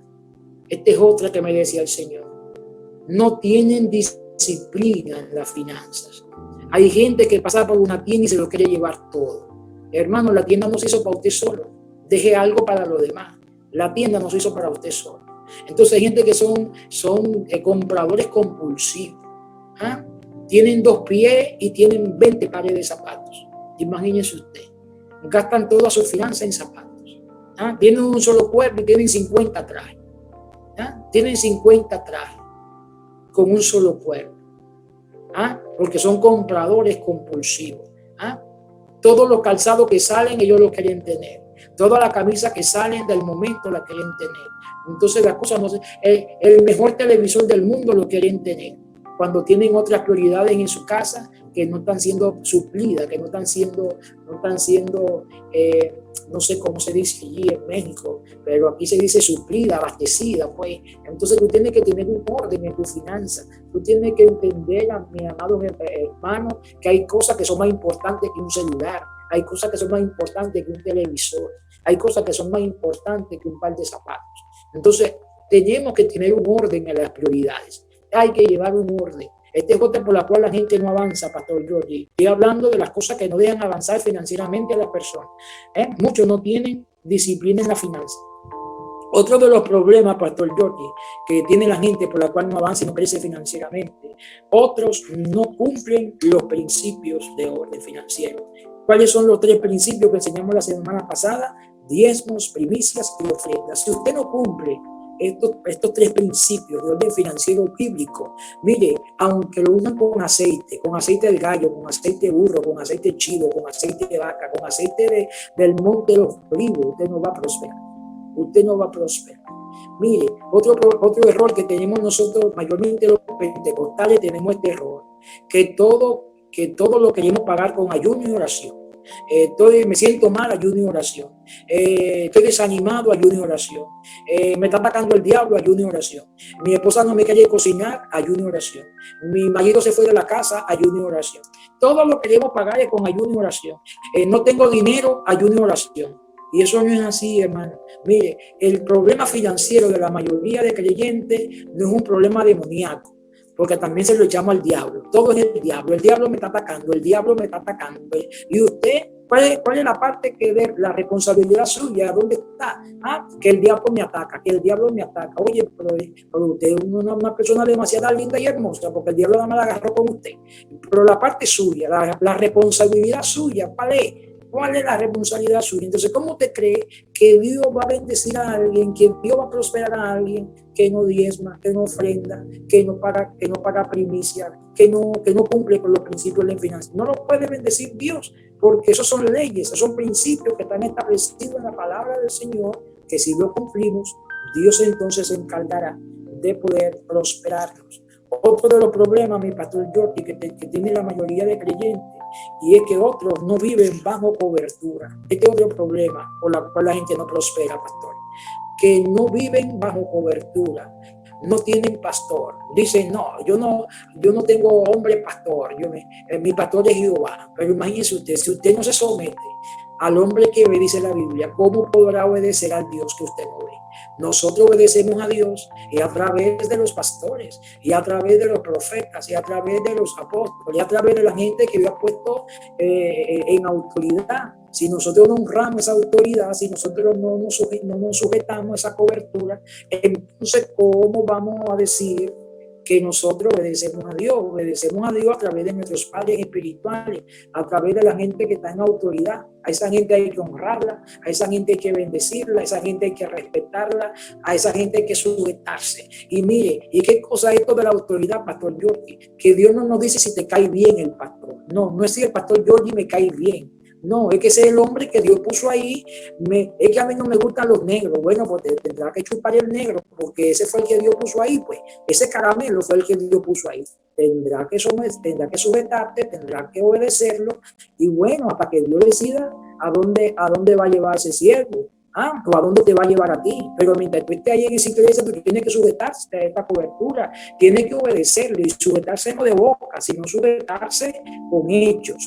Esta es otra que me decía el Señor. No tienen disciplina en las finanzas. Hay gente que pasa por una tienda y se lo quiere llevar todo. Hermano, la tienda no se hizo para usted solo. Deje algo para los demás. La tienda no se hizo para usted solo. Entonces hay gente que son compradores compulsivos. Tienen 2 pies y tienen 20 pares de zapatos. Imagínese usted. Gastan toda su finanza en zapatos. Tienen un solo cuerpo y tienen 50 trajes. Tienen 50 trajes con un solo cuerpo. Porque son compradores compulsivos. Todos los calzados que salen, ellos lo quieren tener. Todas las camisas que salen del momento la quieren tener. Entonces las cosas no se... El mejor televisor del mundo lo quieren tener. Cuando tienen otras prioridades en su casa que no están siendo suplidas, que no están siendo, no sé cómo se dice allí en México, pero aquí se dice suplida, abastecida, pues. Entonces tú tienes que tener un orden en tu finanza. Tú tienes que entender, mi amado hermano, que hay cosas que son más importantes que un celular. Hay cosas que son más importantes que un televisor. Hay cosas que son más importantes que un par de zapatos. Entonces tenemos que tener un orden en las prioridades. Hay que llevar un orden. Esta es otra por la cual la gente no avanza, Pastor Jordi. Estoy hablando de las cosas que no dejan avanzar financieramente a las personas. Muchos no tienen disciplina en la finanza. Otro de los problemas, Pastor Jordi, que tiene la gente por la cual no avanza y no crece financieramente, otros no cumplen los principios de orden financiero. ¿Cuáles son los 3 principios que enseñamos la semana pasada? Diezmos, primicias y ofrendas. Si usted no cumple estos 3 principios de orden financiero bíblico, mire, aunque lo usan con aceite del gallo, con aceite de burro, con aceite de chivo, con aceite de vaca, con aceite del monte de los olivos, usted no va a prosperar. Usted no va a prosperar. Mire, otro error que tenemos nosotros, mayormente los pentecostales, tenemos este error, que todo que todo lo queremos pagar con ayuno y oración. Me siento mal, ayuno y oración. Estoy desanimado, ayuno y oración. Me está atacando el diablo, ayuno y oración. Mi esposa no me quiere cocinar, ayuno y oración. Mi marido se fue de la casa, ayuno y oración. Todo lo que queremos pagar es con ayuno y oración. No tengo dinero, ayuno y oración. Y eso no es así, hermano. Mire, el problema financiero de la mayoría de creyentes no es un problema demoníaco, porque también se lo llama al diablo. Todo es el diablo me está atacando, el diablo me está atacando. Y usted, ¿cuál es la parte que de la responsabilidad suya? ¿Dónde está? Que el diablo me ataca, que el diablo me ataca. Oye, pero usted es una persona demasiado linda y hermosa, porque el diablo nada más la agarró con usted. Pero la parte suya, la responsabilidad suya, ¿cuál es? ¿Cuál es la responsabilidad suya? Entonces, ¿cómo usted cree que Dios va a bendecir a alguien, que Dios va a prosperar a alguien que no diezma, que no ofrenda, que no paga primicia, que no cumple con los principios de la finanza? No lo puede bendecir Dios, porque esos son leyes, esos son principios que están establecidos en la palabra del Señor, que si lo cumplimos, Dios entonces se encargará de poder prosperarnos. Otro de los problemas, mi pastor Jordi, que tiene la mayoría de creyentes, y es que otros no viven bajo cobertura. Este es otro problema por la cual la gente no prospera, pastor, que no viven bajo cobertura, no tienen pastor. Dicen, no, yo no tengo hombre pastor, mi pastor es Jehová. Pero imagínese usted, si usted no se somete al hombre que ve, dice la Biblia, ¿cómo podrá obedecer al Dios que usted no ve? Nosotros obedecemos a Dios y a través de los pastores, y a través de los profetas, y a través de los apóstoles, y a través de la gente que Dios ha puesto en autoridad. Si nosotros no honramos esa autoridad, si nosotros no nos sujetamos a esa cobertura, entonces ¿cómo vamos a decir que nosotros obedecemos a Dios? Obedecemos a Dios a través de nuestros padres espirituales, a través de la gente que está en autoridad. A esa gente hay que honrarla, a esa gente hay que bendecirla, a esa gente hay que respetarla, a esa gente hay que sujetarse. Y mire, ¿y qué cosa es esto de la autoridad, pastor Jordi? Que Dios no nos dice si te cae bien el pastor. No es si el pastor Jordi me cae bien. No, es que ese es el hombre que Dios puso ahí. Es que a mí no me gustan los negros. Bueno, pues tendrá que chupar el negro, porque ese fue el que Dios puso ahí. Pues ese caramelo fue el que Dios puso ahí. Tendrá que sujetarte, tendrá que obedecerlo. Y bueno, hasta que Dios decida a dónde va a llevar ese siervo. O a dónde te va a llevar a ti. Pero mientras tú estés ahí en esa iglesia, tú tienes que sujetarse a esta cobertura, tienes que obedecerle, y sujetarse no de boca, sino sujetarse con hechos,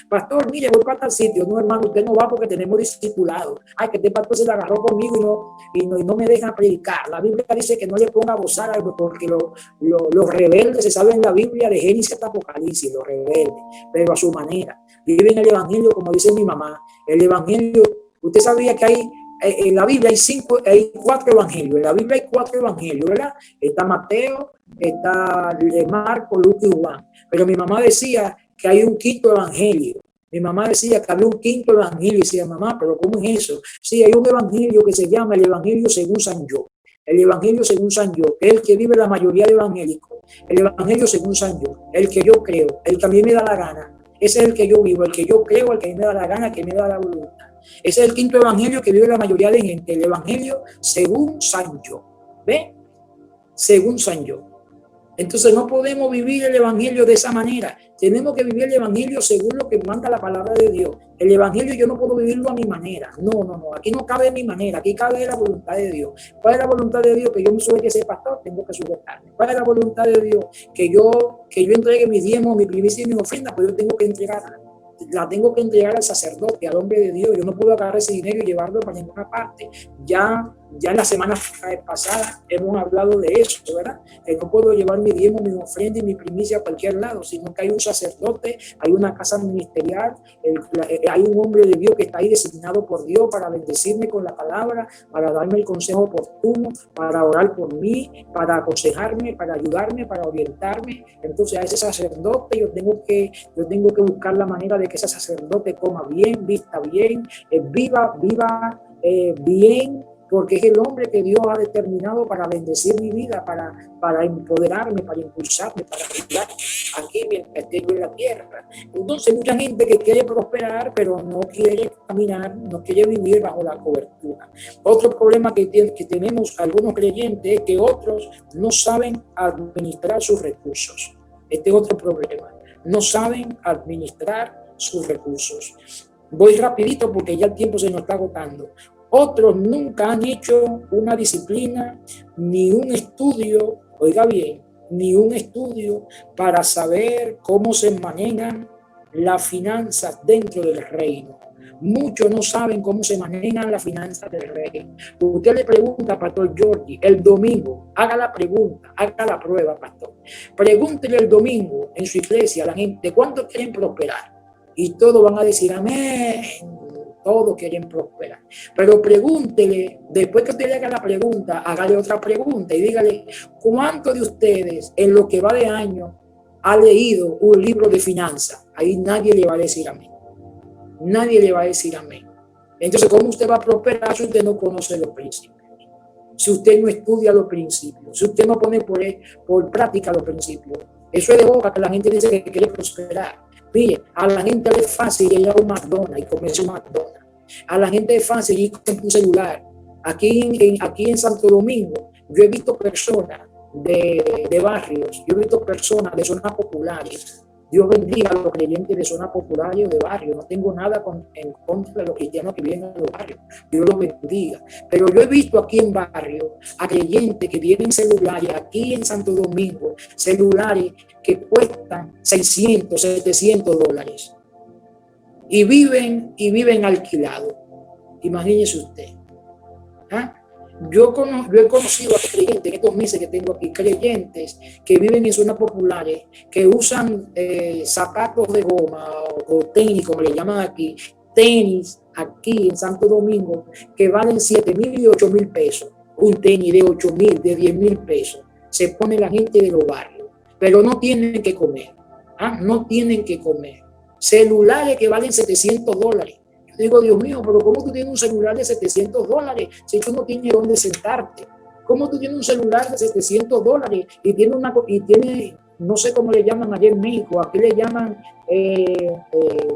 Pastor, mire, voy para tal sitio. No, hermano, usted no va porque tenemos discipulado. Que este pastor se la agarró conmigo y no me deja predicar. La Biblia dice que no le ponga a gozar algo, porque los rebeldes, se sabe en la Biblia de Génesis hasta Apocalipsis, los rebeldes, pero a su manera. Viven el evangelio, como dice mi mamá, el evangelio. Usted sabía que en la Biblia hay 4 evangelios. En la Biblia hay 4 evangelios, ¿verdad? Está Mateo, está Marco, Lucas y Juan. Pero mi mamá decía que hay un 5º evangelio. Mi mamá decía que había un 5º evangelio. Y decía, mamá, ¿pero cómo es eso? Sí, hay un evangelio que se llama el Evangelio según San Yo. El Evangelio según San Yo, que es el que vive la mayoría de evangélicos. El Evangelio según San Yo, el que yo creo, el que a mí me da la gana. Ese es el que yo vivo, el que yo creo, el que a mí me da la gana, el que me da la voluntad. Ese es el 5º evangelio que vive la mayoría de gente, el evangelio según San Yo. ¿Ve? Según San Yo. Entonces no podemos vivir el evangelio de esa manera. Tenemos que vivir el evangelio según lo que manda la palabra de Dios. El evangelio yo no puedo vivirlo a mi manera. No. Aquí no cabe mi manera. Aquí cabe la voluntad de Dios. ¿Cuál es la voluntad de Dios? Que yo me sujete a ser pastor, tengo que sujetarme. ¿Cuál es la voluntad de Dios? Que yo entregue mi diezmo, mi primicia y mi ofrenda, pues yo tengo que entregarla. La tengo que entregar al sacerdote, al hombre de Dios. Yo no puedo agarrar ese dinero y llevarlo para ninguna parte. Ya en la semana pasada hemos hablado de eso, ¿verdad? Que no puedo llevar mi diezmo, mi ofrenda y mi primicia a cualquier lado, sino que hay un sacerdote, hay una casa ministerial, hay un hombre de Dios que está ahí designado por Dios para bendecirme con la palabra, para darme el consejo oportuno, para orar por mí, para aconsejarme, para ayudarme, para orientarme. Entonces a ese sacerdote yo tengo que buscar la manera de que ese sacerdote coma bien, vista bien, viva bien, porque es el hombre que Dios ha determinado para bendecir mi vida, para empoderarme, para impulsarme, para ayudar aquí mientras esté yo en la tierra. Entonces mucha gente que quiere prosperar, pero no quiere caminar, no quiere vivir bajo la cobertura. Otro problema que tenemos algunos creyentes es que otros no saben administrar sus recursos. Este es otro problema. no saben administrar sus recursos. Voy rapidito porque ya el tiempo se nos está agotando. Otros nunca han hecho una disciplina ni un estudio, oiga bien, ni un estudio para saber cómo se manejan las finanzas dentro del reino. Muchos no saben cómo se manejan las finanzas del reino. Usted le pregunta a Pastor Jordi el domingo, haga la pregunta, haga la prueba, pastor. Pregúntele el domingo en su iglesia a la gente, ¿cuántos quieren prosperar? Y todos van a decir, amén. Todos quieren prosperar. Pero pregúntele, después que usted le haga la pregunta, hágale otra pregunta y dígale, ¿cuántos de ustedes en lo que va de año ha leído un libro de finanzas? Ahí nadie le va a decir amén. Nadie le va a decir amén. Entonces, ¿cómo usted va a prosperar si usted no conoce los principios? Si usted no estudia los principios, si usted no pone por práctica los principios. Eso es de boca que la gente dice que quiere prosperar. Mire, a la gente es fácil ir a un McDonald's y comerse un McDonald's. A la gente es fácil ir con un celular. Aquí en Santo Domingo, yo he visto personas de barrios, yo he visto personas de zonas populares. Dios bendiga a los creyentes de zonas populares o de barrios. No tengo nada en contra de los cristianos que viven en los barrios. Dios los bendiga. Pero yo he visto aquí en barrios a creyentes que tienen celulares, aquí en Santo Domingo, celulares que cuestan 600, 700 dólares. Y viven alquilados. Imagínese usted. ¿Ah? Yo he conocido a creyentes en estos meses que tengo aquí, creyentes que viven en zonas populares, que usan zapatos de goma o tenis, como le llaman aquí, tenis aquí en Santo Domingo, que valen 7,000 y 8,000 pesos. Un tenis de 8,000, de 10,000 pesos. Se pone la gente de los barrios, pero no tienen que comer. No tienen que comer. Celulares que valen 700 dólares. Digo, Dios mío, pero ¿cómo tú tienes un celular de 700 dólares si tú no tienes dónde sentarte? ¿Cómo tú tienes un celular de 700 dólares y tiene, no sé cómo le llaman allá en México, aquí le llaman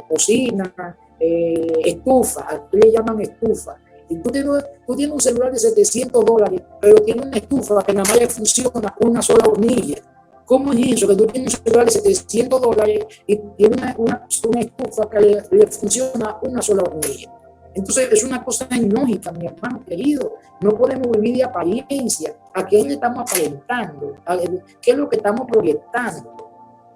cocina, estufa, aquí le llaman estufa? Y tú tienes un celular de 700 dólares, pero tiene una estufa que nada más le funciona una sola hornilla. ¿Cómo es eso? Que tú tienes un celular de 700 dólares y tienes una estufa que le funciona una sola hornilla. Entonces es una cosa ilógica, mi hermano querido. No podemos vivir de apariencia. ¿A quién le estamos aparentando? ¿Qué es lo que estamos proyectando?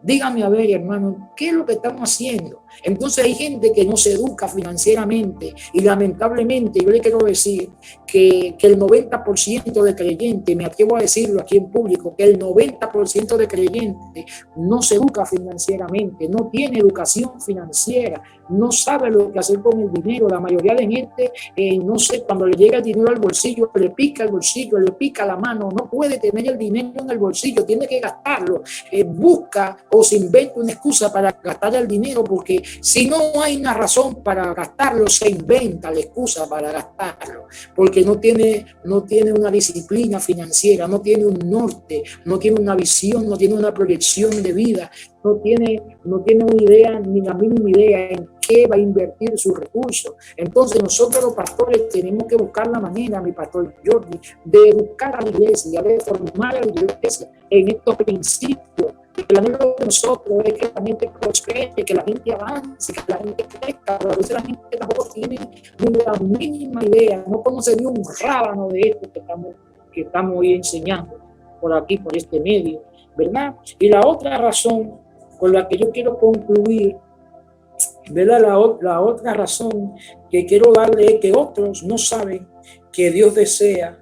Dígame a ver, hermano, ¿qué es lo que estamos haciendo? Entonces hay gente que no se educa financieramente y lamentablemente yo le quiero decir que el 90% de creyentes, me atrevo a decirlo aquí en público, que el 90% de creyentes no se educa financieramente, no tiene educación financiera, no sabe lo que hacer con el dinero. La mayoría de gente, no sé, cuando le llega el dinero al bolsillo, le pica el bolsillo, le pica la mano, no puede tener el dinero en el bolsillo, tiene que gastarlo, busca o se inventa una excusa para gastar el dinero, porque si no hay una razón para gastarlo, se inventa la excusa para gastarlo, porque no tiene una disciplina financiera, no tiene un norte, no tiene una visión, no tiene una proyección de vida, no tiene una idea, ni la mínima idea en qué va a invertir sus recursos. Entonces nosotros los pastores tenemos que buscar la manera, mi pastor Jordi, de educar a la iglesia, de formar a la iglesia en estos principios. El anhelo de nosotros es que la gente prospere, que la gente avance, que la gente crezca, pero a veces la gente tampoco tiene ni la mínima idea, no conoce ni un rábano de esto que estamos hoy enseñando por aquí, por este medio, ¿verdad? Y la otra razón con la que yo quiero concluir, ¿verdad? La otra razón que quiero darle es que otros no saben que Dios desea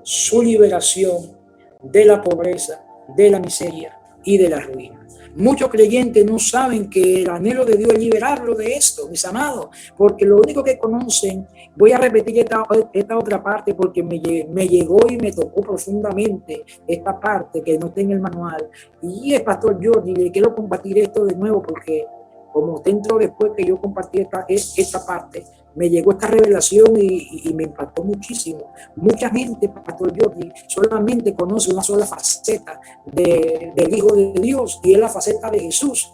su liberación de la pobreza, de la miseria y de la ruina. Muchos creyentes no saben que el anhelo de Dios es liberarlo de esto, mis amados, porque lo único que conocen, voy a repetir esta otra parte porque me llegó y me tocó profundamente esta parte que no está en el manual. Y el pastor Jordi, le quiero compartir esto de nuevo porque como dentro después que yo compartí esta parte, me llegó esta revelación y me impactó muchísimo. Mucha gente, pastor Jordi, solamente conoce una sola faceta del Hijo de Dios y es la faceta de Jesús.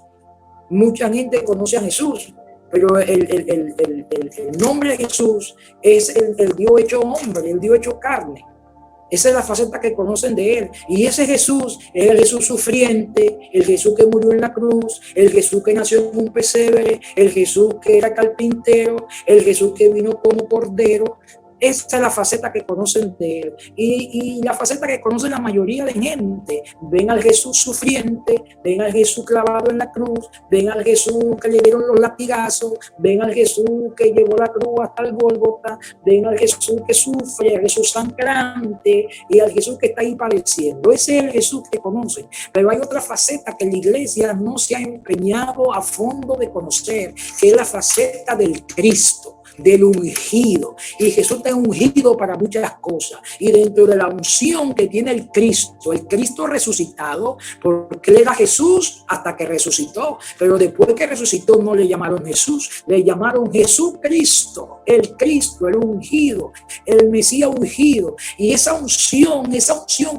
Mucha gente conoce a Jesús, pero el nombre de Jesús es el Dios hecho hombre, el Dios hecho carne. Esa es la faceta que conocen de Él. Y ese Jesús es el Jesús sufriente, el Jesús que murió en la cruz, el Jesús que nació en un pesebre, el Jesús que era carpintero, el Jesús que vino como cordero. Esa es la faceta que conocen de Él. Y la faceta que conocen la mayoría de gente. Ven al Jesús sufriente, ven al Jesús clavado en la cruz, ven al Jesús que le dieron los latigazos, ven al Jesús que llevó la cruz hasta el Gólgota, ven al Jesús que sufre, al Jesús sangrante y al Jesús que está ahí padeciendo. Ese es el Jesús que conocen. Pero hay otra faceta que la iglesia no se ha empeñado a fondo de conocer, que es la faceta del Cristo, del ungido. Y Jesús está ungido para muchas cosas, y dentro de la unción que tiene el Cristo resucitado, porque él era Jesús hasta que resucitó, pero después que resucitó no le llamaron Jesús, le llamaron Jesucristo, el Cristo, el ungido, el Mesías ungido. Y esa unción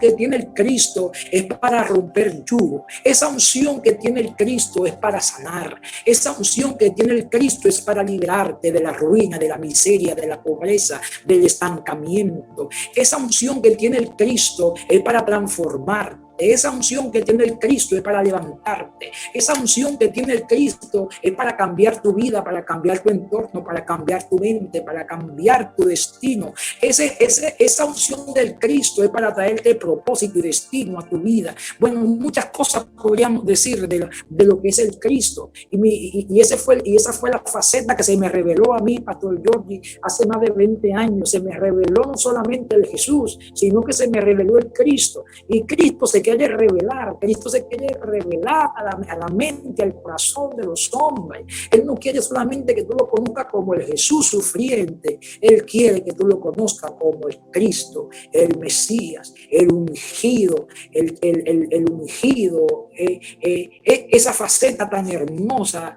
que tiene el Cristo es para romper yugo, esa unción que tiene el Cristo es para sanar, esa unción que tiene el Cristo es para liberarte de la ruina, de la miseria, de la pobreza, del estancamiento. Esa unción que tiene el Cristo es para transformar. Esa unción que tiene el Cristo es para levantarte. Esa unción que tiene el Cristo es para cambiar tu vida, para cambiar tu entorno, para cambiar tu mente, para cambiar tu destino. Esa unción del Cristo es para traerte propósito y destino a tu vida. Bueno, muchas cosas podríamos decir de lo que es el Cristo. Y esa fue la faceta que se me reveló a mí, Pastor Jordi, hace más de 20 años. Se me reveló no solamente el Jesús, sino que se me reveló el Cristo. Y Cristo se quiere revelar a la mente, al corazón de los hombres. Él no quiere solamente que tú lo conozcas como el Jesús sufriente, Él quiere que tú lo conozcas como el Cristo, el Mesías, el ungido, el ungido, esa faceta tan hermosa.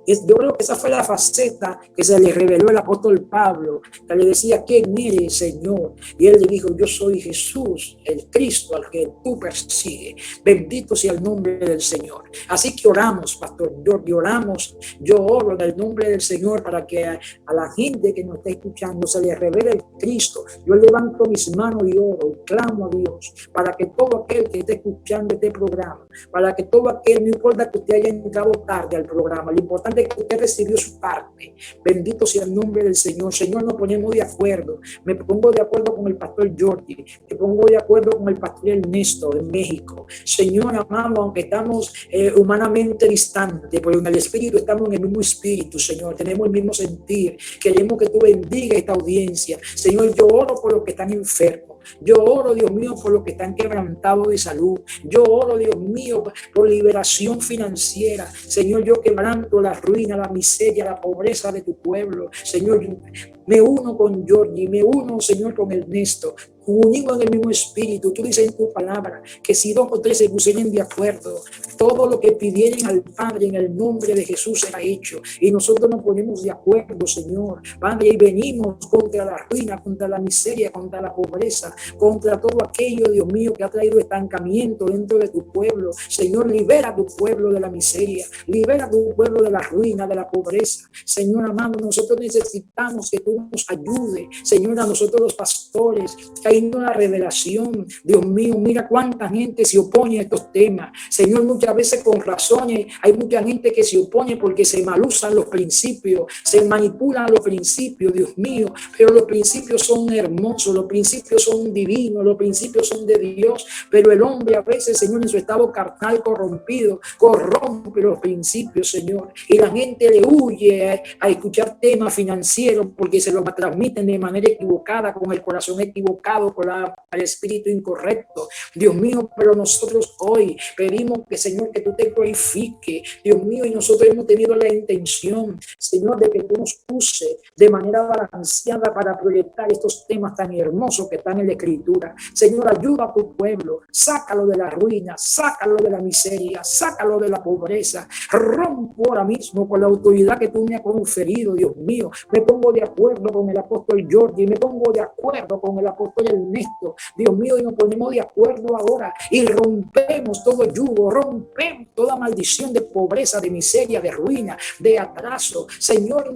Yo creo que esa fue la faceta que se le reveló el apóstol Pablo, que le decía: ¿quién eres, Señor? Y él le dijo: yo soy Jesús, el Cristo al que tú persigues. Bendito sea el nombre del Señor. Así que oramos, Pastor Jordi, oramos. Yo oro en el nombre del Señor para que a la gente que nos está escuchando se le revele el Cristo. Yo levanto mis manos y oro y clamo a Dios para que todo aquel que esté escuchando este programa, para que todo aquel, no importa que usted haya entrado tarde al programa, lo importante es que usted recibió su parte. Bendito sea el nombre del Señor. Señor, nos ponemos de acuerdo. Me pongo de acuerdo con el pastor Jordi, me pongo de acuerdo con el pastor Ernesto de México. Señor amado, aunque estamos humanamente distantes, pero en el espíritu estamos en el mismo espíritu, Señor, tenemos el mismo sentir. Queremos que tú bendiga esta audiencia. Señor, yo oro por los que están enfermos. Yo oro, Dios mío, por los que están quebrantados de salud. Yo oro, Dios mío, por liberación financiera. Señor, yo quebranto la ruina, la miseria, la pobreza de tu pueblo. Señor, yo me uno con Jordi, me uno, Señor, con Ernesto, unido en el mismo espíritu. Tú dices en tu palabra que si 2 o 3 se pusieren de acuerdo, todo lo que pidieran al Padre en el nombre de Jesús será hecho. Y nosotros nos ponemos de acuerdo, Señor, Padre, y venimos contra la ruina, contra la miseria, contra la pobreza, contra todo aquello, Dios mío, que ha traído estancamiento dentro de tu pueblo. Señor, libera a tu pueblo de la miseria, libera a tu pueblo de la ruina, de la pobreza. Señor amado, nosotros necesitamos que tú nos ayudes, Señor, a nosotros los pastores, que hay una revelación. Dios mío, mira cuánta gente se opone a estos temas. Señor, muchas veces con razones, hay mucha gente que se opone porque se malusan los principios, se manipulan los principios, Dios mío, pero los principios son hermosos, los principios son divinos, los principios son de Dios, pero el hombre a veces, Señor, en su estado carnal corrompido, corrompe los principios, Señor, y la gente le huye a escuchar temas financieros porque se los transmiten de manera equivocada, con el corazón equivocado, con el espíritu incorrecto. Dios mío, pero nosotros hoy pedimos que, Señor, que tú te glorifiques, Dios mío, y nosotros hemos tenido la intención, Señor, de que tú nos uses de manera balanceada para proyectar estos temas tan hermosos que están en la Escritura. Señor, ayuda a tu pueblo, sácalo de la ruina, sácalo de la miseria, sácalo de la pobreza. Rompo ahora mismo con la autoridad que tú me has conferido, Dios mío. Me pongo de acuerdo con el apóstol Jordi, me pongo de acuerdo con el apóstol Ernesto, Dios mío, y nos ponemos de acuerdo ahora y rompemos todo yugo, rompemos toda maldición de pobreza, de miseria, de ruina, de atraso. Señor,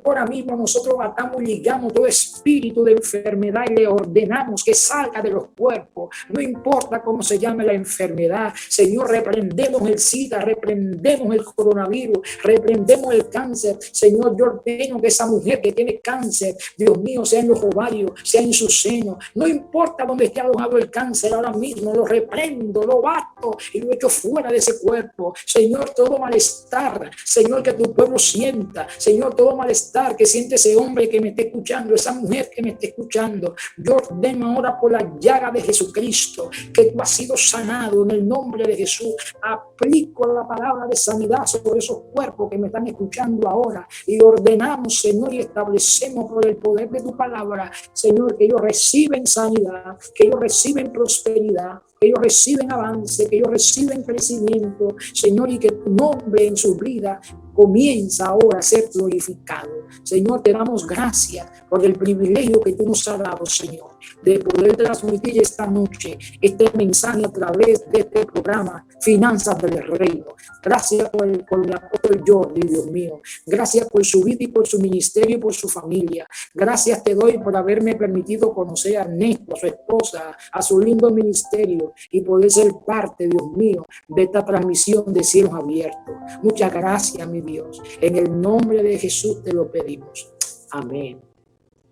ahora mismo nosotros atamos, ligamos todo espíritu de enfermedad y le ordenamos que salga de los cuerpos. No importa cómo se llame la enfermedad, Señor, reprendemos el SIDA, reprendemos el coronavirus, reprendemos el cáncer. Señor, yo ordeno que esa mujer que tiene cáncer, Dios mío, sea en los ovarios, sea en su seno, no importa dónde esté alojado el cáncer, ahora mismo lo reprendo, lo bato y lo echo fuera de ese cuerpo. Señor, todo malestar, Señor, que tu pueblo sienta, Señor, todo malestar que siente ese hombre que me está escuchando, esa mujer que me está escuchando, yo ordeno ahora por la llaga de Jesucristo que tú has sido sanado en el nombre de Jesús. Aplico la palabra de sanidad sobre esos cuerpos que me están escuchando ahora y ordenamos, Señor, y establecemos por el poder de tu palabra, Señor, que ellos reciben sanidad, que ellos reciben prosperidad, que ellos reciben avance, que ellos reciben crecimiento, Señor, y que tu nombre en su vida comienza ahora a ser glorificado. Señor, te damos gracias por el privilegio que tú nos has dado, Señor, de poder transmitir esta noche este mensaje a través de este programa Finanzas del Reino. Gracias por el apóstol Jordi, Dios mío. Gracias por su vida y por su ministerio y por su familia. Gracias te doy por haberme permitido conocer a Ernesto, a su esposa, a su lindo ministerio y poder ser parte, Dios mío, de esta transmisión de Cielos Abiertos. Muchas gracias, mi Dios. En el nombre de Jesús te lo pedimos. Amén.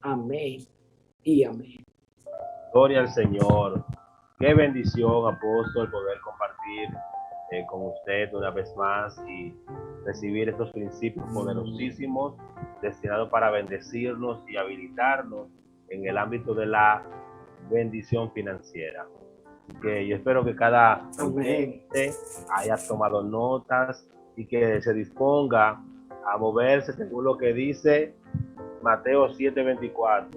Amén y amén. Gloria al Señor. Qué bendición, apóstol, poder compartir con usted una vez más y recibir estos principios poderosísimos destinados para bendecirnos y habilitarnos en el ámbito de la bendición financiera. Que yo espero que cada oyente haya tomado notas y que se disponga a moverse según lo que dice Mateo 7:24.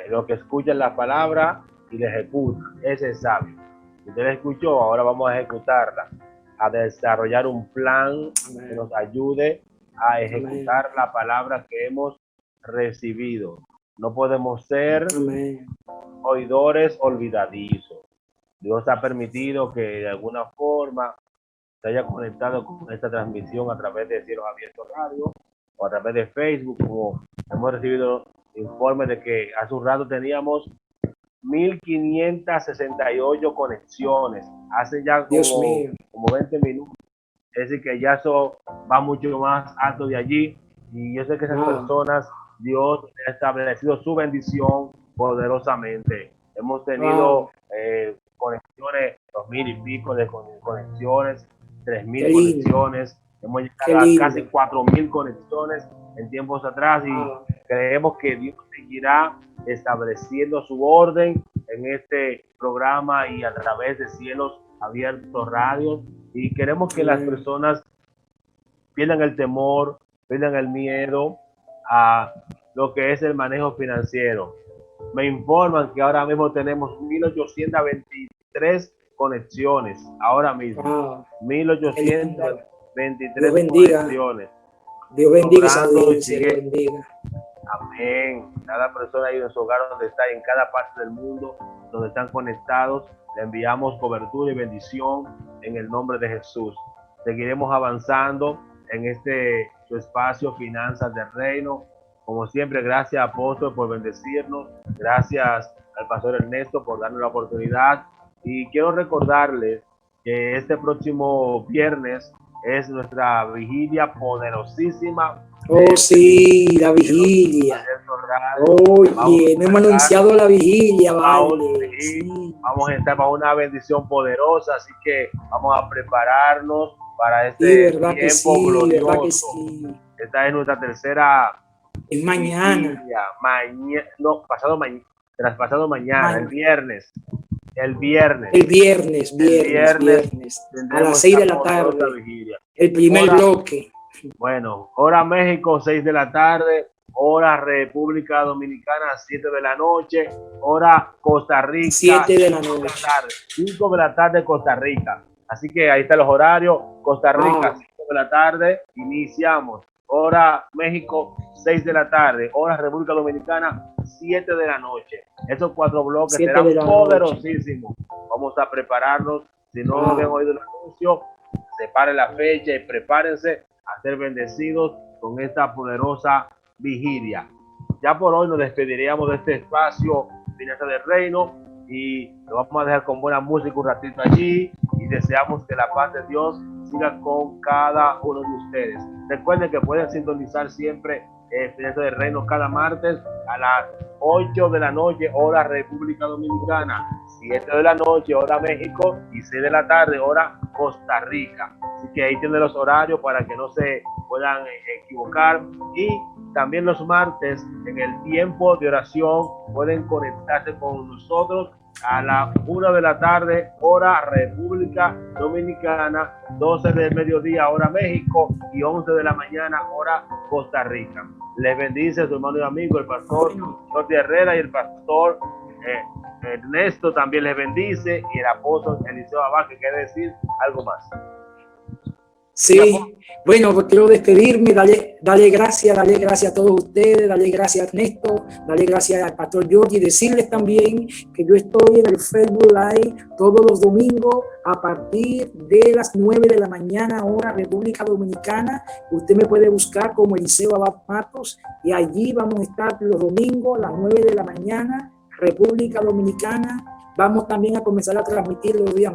Los que escuchan la palabra y la ejecutan, ese es sabio. Si usted la escuchó, ahora vamos a ejecutarla, a desarrollar un plan que nos ayude a ejecutar la palabra que hemos recibido. No podemos ser oidores olvidadizos. Dios ha permitido que de alguna forma se haya conectado con esta transmisión a través de Cielos Abiertos Radio o a través de Facebook, como hemos recibido informes de que hace un rato teníamos 1568 conexiones, hace ya como 20 minutos, es decir que ya eso va mucho más alto de allí, y yo sé que esas personas, Dios ha establecido su bendición poderosamente. Hemos tenido conexiones, 2000 y pico de conexiones, 3000 conexiones, hemos llegado a casi 4000 conexiones en tiempos atrás, y creemos que Dios seguirá estableciendo su orden en este programa y a través de Cielos Abiertos Radio, y queremos que las personas pierdan el temor, pierdan el miedo a lo que es el manejo financiero. Me informan que ahora mismo tenemos 1823 conexiones, ahora mismo, 1823 conexiones. Dios bendiga esa audiencia, Dios bendiga. Amén. Cada persona ahí en su hogar donde está, en cada parte del mundo donde están conectados, le enviamos cobertura y bendición en el nombre de Jesús. Seguiremos avanzando en su espacio Finanzas del Reino. Como siempre, gracias, apóstol, por bendecirnos. Gracias al pastor Ernesto por darnos la oportunidad. Y quiero recordarles que este próximo viernes es nuestra vigilia poderosísima. Oh, sí, la vigilia. Oye, no hemos anunciado la vigilia, vale. Vamos a estar bajo una bendición poderosa, así que vamos a prepararnos para este tiempo glorioso. Esta es nuestra tercera. Es mañana. Pasado mañana, el viernes. El viernes a las 6 de la tarde. El primer bloque. Bueno, hora México, 6 de la tarde. Hora República Dominicana, 7 de la noche. Hora Costa Rica, 7 de la noche. 5 de la tarde Costa Rica. Así que ahí están los horarios. Costa Rica, 5 de la tarde. Iniciamos. hora México, 6 de la tarde, hora República Dominicana, 7 de la noche. Esos 4 bloques serán poderosísimos. Vamos a prepararnos. Si no habían oído el anuncio, separen la fecha y prepárense a ser bendecidos con esta poderosa vigilia. Ya por hoy nos despediríamos de este espacio Finanzas del Reino y lo vamos a dejar con buena música un ratito allí y deseamos que la paz de Dios siga con cada uno de ustedes. Recuerden que pueden sintonizar siempre Finanzas del Reino cada martes a las 8 de la noche, hora República Dominicana, 7 de la noche, hora México, y 6 de la tarde, hora Costa Rica. Así que ahí tienen los horarios para que no se puedan equivocar. Y también los martes, en el tiempo de oración, pueden conectarse con nosotros a la 1 de la tarde, hora República Dominicana, 12 del mediodía, hora México, y 11 de la mañana, hora Costa Rica. Les bendice su hermano y amigo, el pastor Jordi Herrera, y el pastor Ernesto también les bendice, y el apóstol Eliseo Abad, que quiere decir algo más. Sí, bueno, pues quiero despedirme, darle gracias a todos ustedes, darle gracias a Ernesto, darle gracias al pastor Jordi, y decirles también que yo estoy en el Facebook Live todos los domingos a partir de las 9 de la mañana, hora República Dominicana. Usted me puede buscar como Eliseo Abad Matos, y allí vamos a estar los domingos a las 9 de la mañana, República Dominicana. Vamos también a comenzar a transmitir los días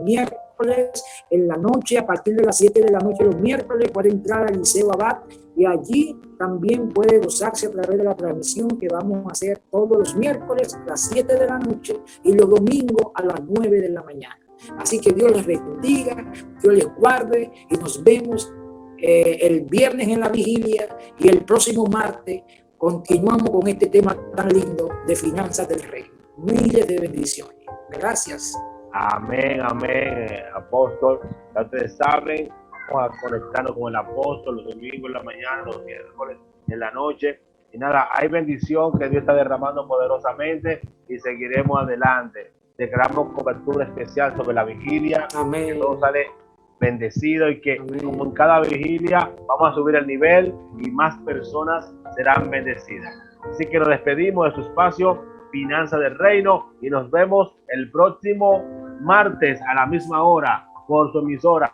miércoles en la noche, a partir de las 7 de la noche los miércoles. Puede entrar al Eliseo Abad y allí también puede gozarse a través de la transmisión que vamos a hacer todos los miércoles a las 7 de la noche y los domingos a las 9 de la mañana. Así que Dios les bendiga, Dios les guarde, y nos vemos el viernes en la vigilia, y el próximo martes continuamos con este tema tan lindo de finanzas del reino. Miles de bendiciones. Gracias. Amén, amén, apóstol. Ya ustedes saben, vamos a conectarnos con el apóstol los domingos en la mañana, los miércoles en la noche. Y nada, hay bendición que Dios está derramando poderosamente y seguiremos adelante. Declaramos cobertura especial sobre la vigilia. Amén. Que todo sale bendecido y que como en cada vigilia vamos a subir el nivel y más personas serán bendecidas. Así que nos despedimos de su espacio Finanzas del Reino y nos vemos el próximo martes a la misma hora por su emisora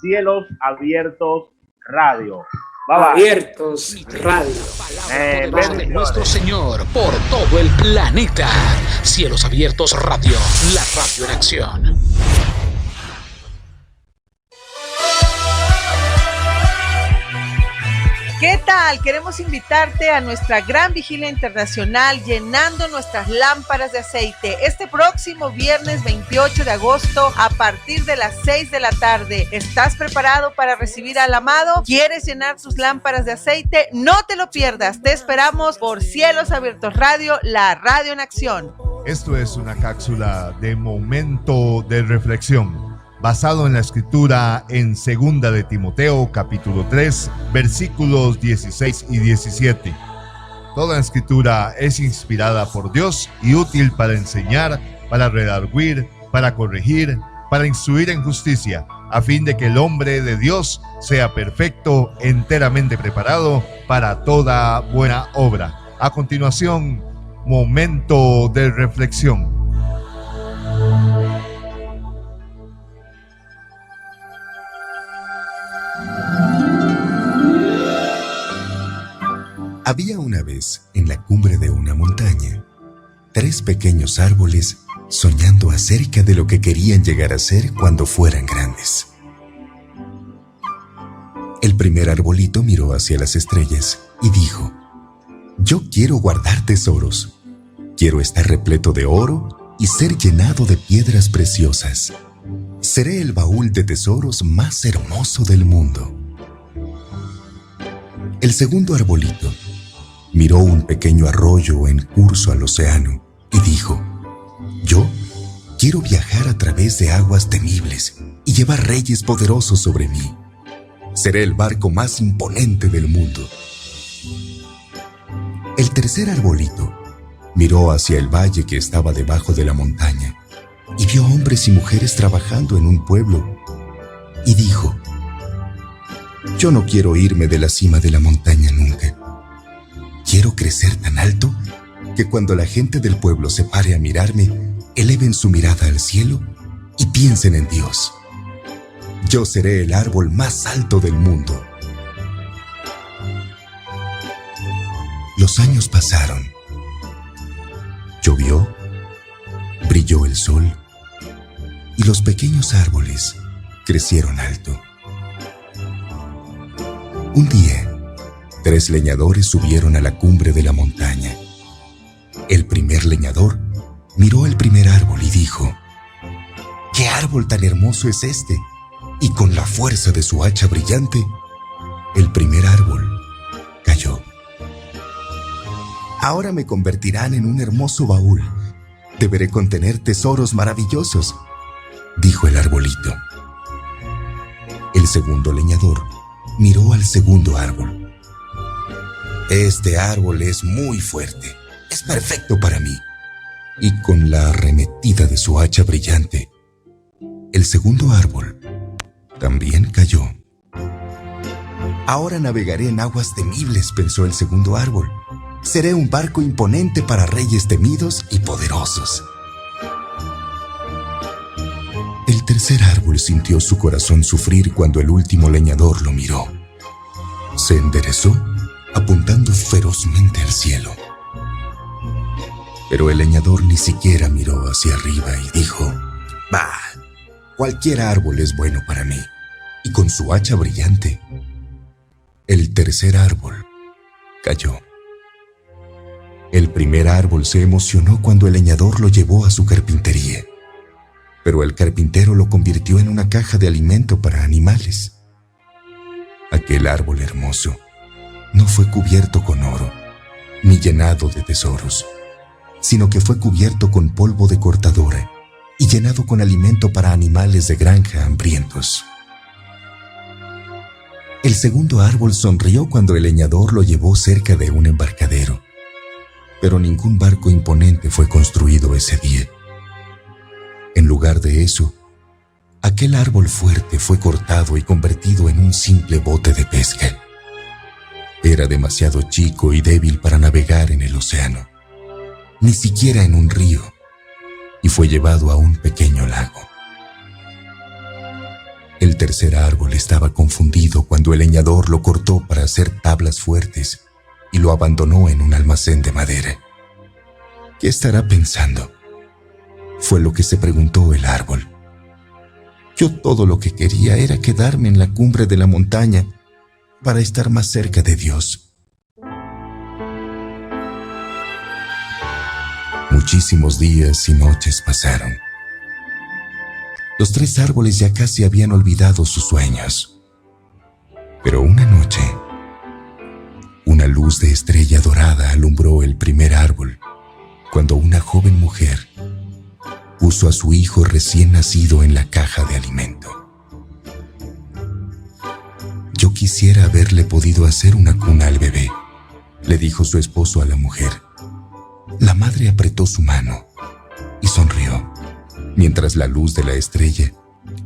Cielos Abiertos Radio. Bye, bye. Abiertos Radio. Palabra de nuestro Señor por todo el planeta. Cielos Abiertos Radio, la radio en acción. ¿Qué tal? Queremos invitarte a nuestra gran vigilia internacional llenando nuestras lámparas de aceite este próximo viernes 28 de agosto a partir de las 6 de la tarde. ¿Estás preparado para recibir al amado? ¿Quieres llenar tus lámparas de aceite? No te lo pierdas. Te esperamos por Cielos Abiertos Radio, la radio en acción. Esto es una cápsula de momento de reflexión, basado en la escritura en 2 de Timoteo, capítulo 3, versículos 16 y 17. Toda la escritura es inspirada por Dios y útil para enseñar, para redarguir, para corregir, para instruir en justicia, a fin de que el hombre de Dios sea perfecto, enteramente preparado para toda buena obra. A continuación, momento de reflexión. Había una vez, en la cumbre de una montaña, 3 pequeños árboles soñando acerca de lo que querían llegar a ser cuando fueran grandes. El primer arbolito miró hacia las estrellas y dijo: «Yo quiero guardar tesoros. Quiero estar repleto de oro y ser llenado de piedras preciosas. Seré el baúl de tesoros más hermoso del mundo». El segundo arbolito miró un pequeño arroyo en curso al océano y dijo: «Yo quiero viajar a través de aguas temibles y llevar reyes poderosos sobre mí. Seré el barco más imponente del mundo». El tercer arbolito miró hacia el valle que estaba debajo de la montaña y vio hombres y mujeres trabajando en un pueblo y dijo: Yo no quiero irme de la cima de la montaña nunca. Quiero crecer tan alto que cuando la gente del pueblo se pare a mirarme, eleven su mirada al cielo y piensen en Dios. Yo seré el árbol más alto del mundo. Los años pasaron. Llovió, brilló el sol y los pequeños árboles crecieron alto. Un día, 3 leñadores subieron a la cumbre de la montaña. El primer leñador miró el primer árbol y dijo: ¿Qué árbol tan hermoso es este? Y con la fuerza de su hacha brillante, el primer árbol cayó. Ahora me convertirán en un hermoso baúl. Deberé contener tesoros maravillosos, dijo el arbolito. El segundo leñador miró al segundo árbol. Este árbol es muy fuerte. Es perfecto para mí. Y con la arremetida de su hacha brillante, el segundo árbol también cayó. Ahora navegaré en aguas temibles, pensó el segundo árbol. Seré un barco imponente para reyes temidos y poderosos. El tercer árbol sintió su corazón sufrir cuando el último leñador lo miró. Se enderezó, apuntando ferozmente al cielo. Pero el leñador ni siquiera miró hacia arriba y dijo: «Bah, cualquier árbol es bueno para mí». Y con su hacha brillante, el tercer árbol cayó. El primer árbol se emocionó cuando el leñador lo llevó a su carpintería, pero el carpintero lo convirtió en una caja de alimento para animales. Aquel árbol hermoso no fue cubierto con oro, ni llenado de tesoros, sino que fue cubierto con polvo de cortadora y llenado con alimento para animales de granja hambrientos. El segundo árbol sonrió cuando el leñador lo llevó cerca de un embarcadero, pero ningún barco imponente fue construido ese día. En lugar de eso, aquel árbol fuerte fue cortado y convertido en un simple bote de pesca. Era demasiado chico y débil para navegar en el océano, ni siquiera en un río, y fue llevado a un pequeño lago. El tercer árbol estaba confundido cuando el leñador lo cortó para hacer tablas fuertes y lo abandonó en un almacén de madera. ¿Qué estará pensando?, fue lo que se preguntó el árbol. Yo todo lo que quería era quedarme en la cumbre de la montaña para estar más cerca de Dios. Muchísimos días y noches pasaron. Los 3 árboles ya casi habían olvidado sus sueños. Pero una noche, una luz de estrella dorada alumbró el primer árbol cuando una joven mujer puso a su hijo recién nacido en la caja de alimento. Yo quisiera haberle podido hacer una cuna al bebé, le dijo su esposo a la mujer. La madre apretó su mano y sonrió, mientras la luz de la estrella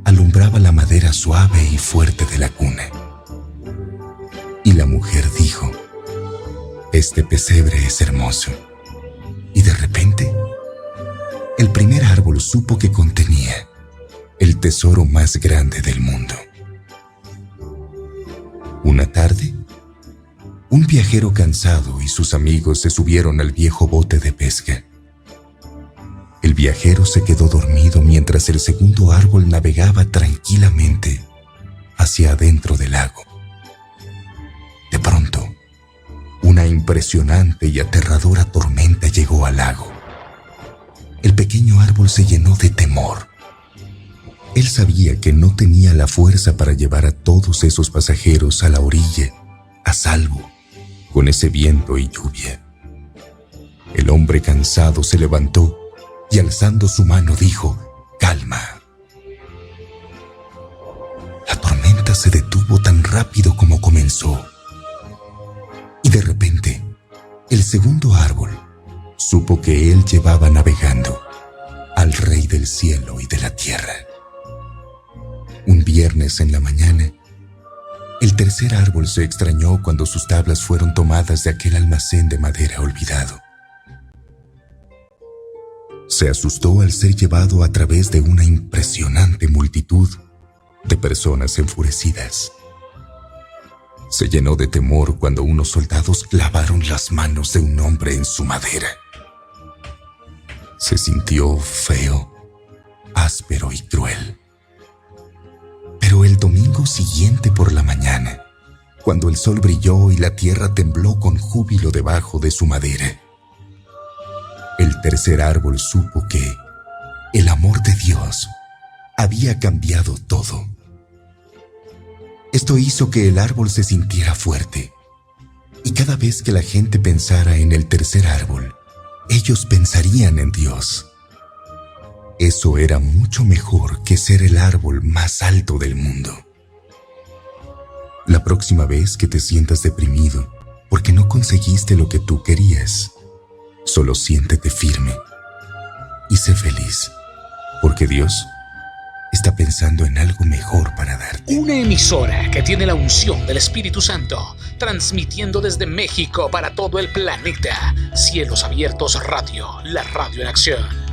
alumbraba la madera suave y fuerte de la cuna. Y la mujer dijo: «Este pesebre es hermoso». Y de repente, el primer árbol supo que contenía el tesoro más grande del mundo. Una tarde, un viajero cansado y sus amigos se subieron al viejo bote de pesca. El viajero se quedó dormido mientras el segundo árbol navegaba tranquilamente hacia adentro del lago. De pronto, una impresionante y aterradora tormenta llegó al lago. El pequeño árbol se llenó de temor. Él sabía que no tenía la fuerza para llevar a todos esos pasajeros a la orilla, a salvo, con ese viento y lluvia. El hombre cansado se levantó y alzando su mano dijo: «Calma». La tormenta se detuvo tan rápido como comenzó. Y de repente, el segundo árbol supo que él llevaba navegando al Rey del cielo y de la tierra. Un viernes en la mañana, El tercer árbol se extrañó cuando sus tablas fueron tomadas de aquel almacén de madera olvidado. Se asustó al ser llevado a través de una impresionante multitud de personas enfurecidas. Se llenó de temor cuando unos soldados clavaron las manos de un hombre en su madera. Se sintió feo, áspero y cruel. Pero el domingo siguiente por la mañana, cuando el sol brilló y la tierra tembló con júbilo debajo de su madera, el tercer árbol supo que el amor de Dios había cambiado todo. Esto hizo que el árbol se sintiera fuerte, y cada vez que la gente pensara en el tercer árbol, ellos pensarían en Dios. Eso era mucho mejor que ser el árbol más alto del mundo. La próxima vez que te sientas deprimido porque no conseguiste lo que tú querías, solo siéntete firme y sé feliz, porque Dios está pensando en algo mejor para darte. Una emisora que tiene la unción del Espíritu Santo, transmitiendo desde México para todo el planeta. Cielos Abiertos Radio, la radio en acción.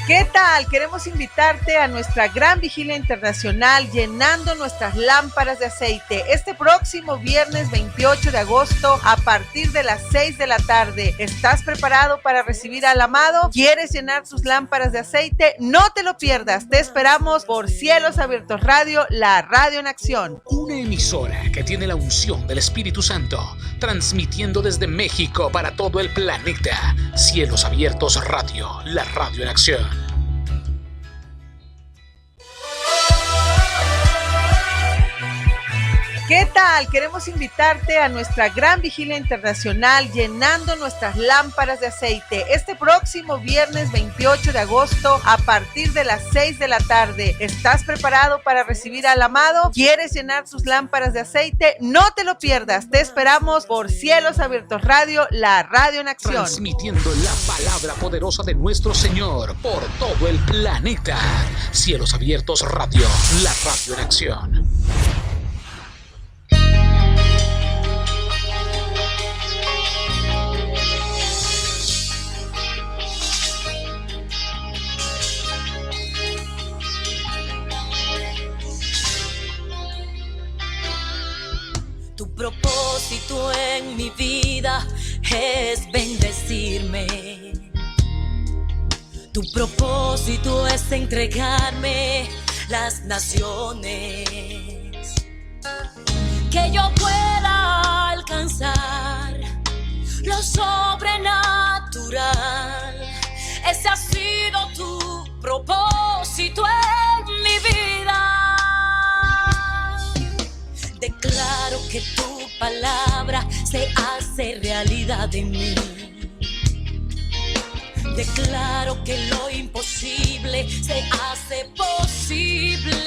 ¿Qué tal? Queremos invitarte a nuestra gran vigilia internacional llenando nuestras lámparas de aceite. Este próximo viernes 28 de agosto a partir de las 6 de la tarde. ¿Estás preparado para recibir al amado? ¿Quieres llenar tus lámparas de aceite? No te lo pierdas. Te esperamos por Cielos Abiertos Radio, la radio en acción. Una emisora que tiene la unción del Espíritu Santo, transmitiendo desde México para todo el planeta. Cielos Abiertos Radio, la radio en acción. ¿Qué tal? Queremos invitarte a nuestra gran vigilia internacional llenando nuestras lámparas de aceite. Este próximo viernes 28 de agosto a partir de las 6 de la tarde. ¿Estás preparado para recibir al amado? ¿Quieres llenar tus lámparas de aceite? No te lo pierdas. Te esperamos por Cielos Abiertos Radio, la radio en acción. Transmitiendo la palabra poderosa de nuestro Señor por todo el planeta. Cielos Abiertos Radio, la radio en acción. Tu propósito en mi vida es bendecirme. Tu propósito es entregarme las naciones. Que yo pueda alcanzar lo sobrenatural. Ese ha sido tu propósito en mi vida. Declaro que tu palabra se hace realidad en mí. Declaro que lo imposible se hace posible.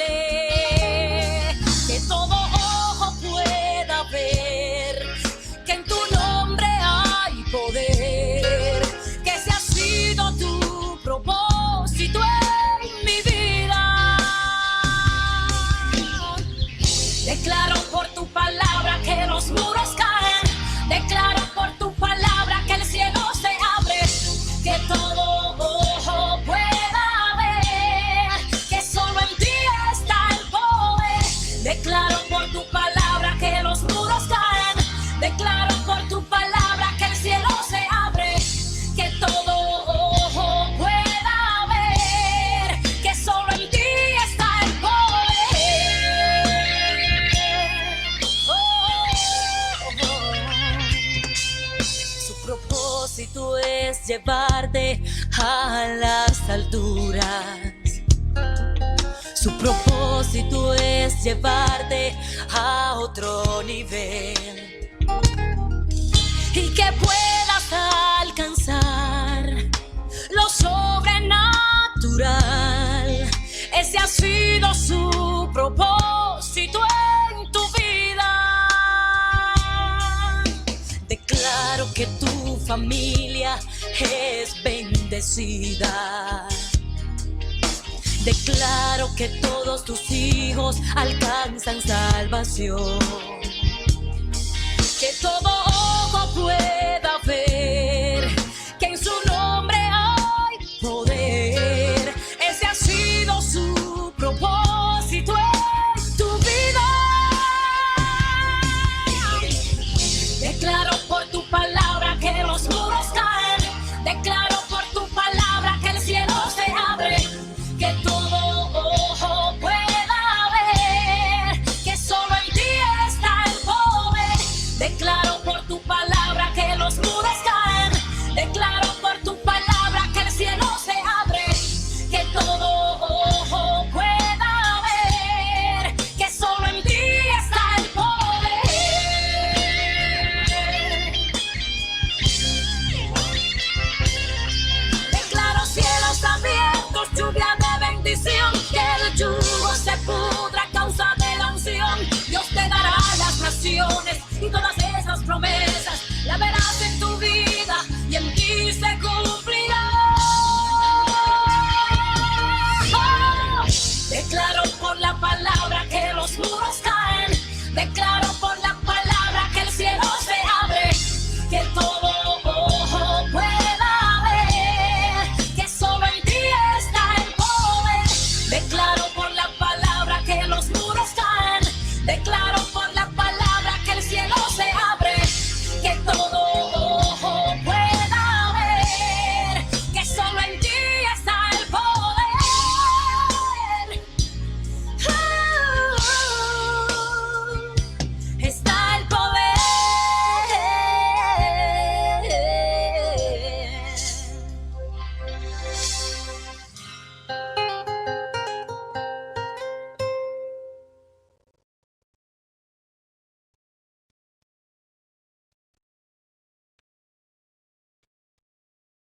Que todo ojo pueda ver que en tu nombre hay poder. Que ese ha sido tu propósito en mi vida. Declaro por tu palabra que los muros caen. Declaro por tu palabra que el cielo se abre. Que todo ojo pueda ver que solo en ti está el poder. Declaro por tu palabra que los muros caen. Declaro por tu palabra que el cielo se abre. Que todo ojo pueda ver que solo en ti está el poder. Su propósito es llevarte a las alturas. Su propósito es llevarte a otro nivel. Y que puedas alcanzar lo sobrenatural. Ese ha sido su propósito en tu vida. Declaro que tu familia es bendecida. Declaro que todos tus hijos alcanzan salvación. Que todo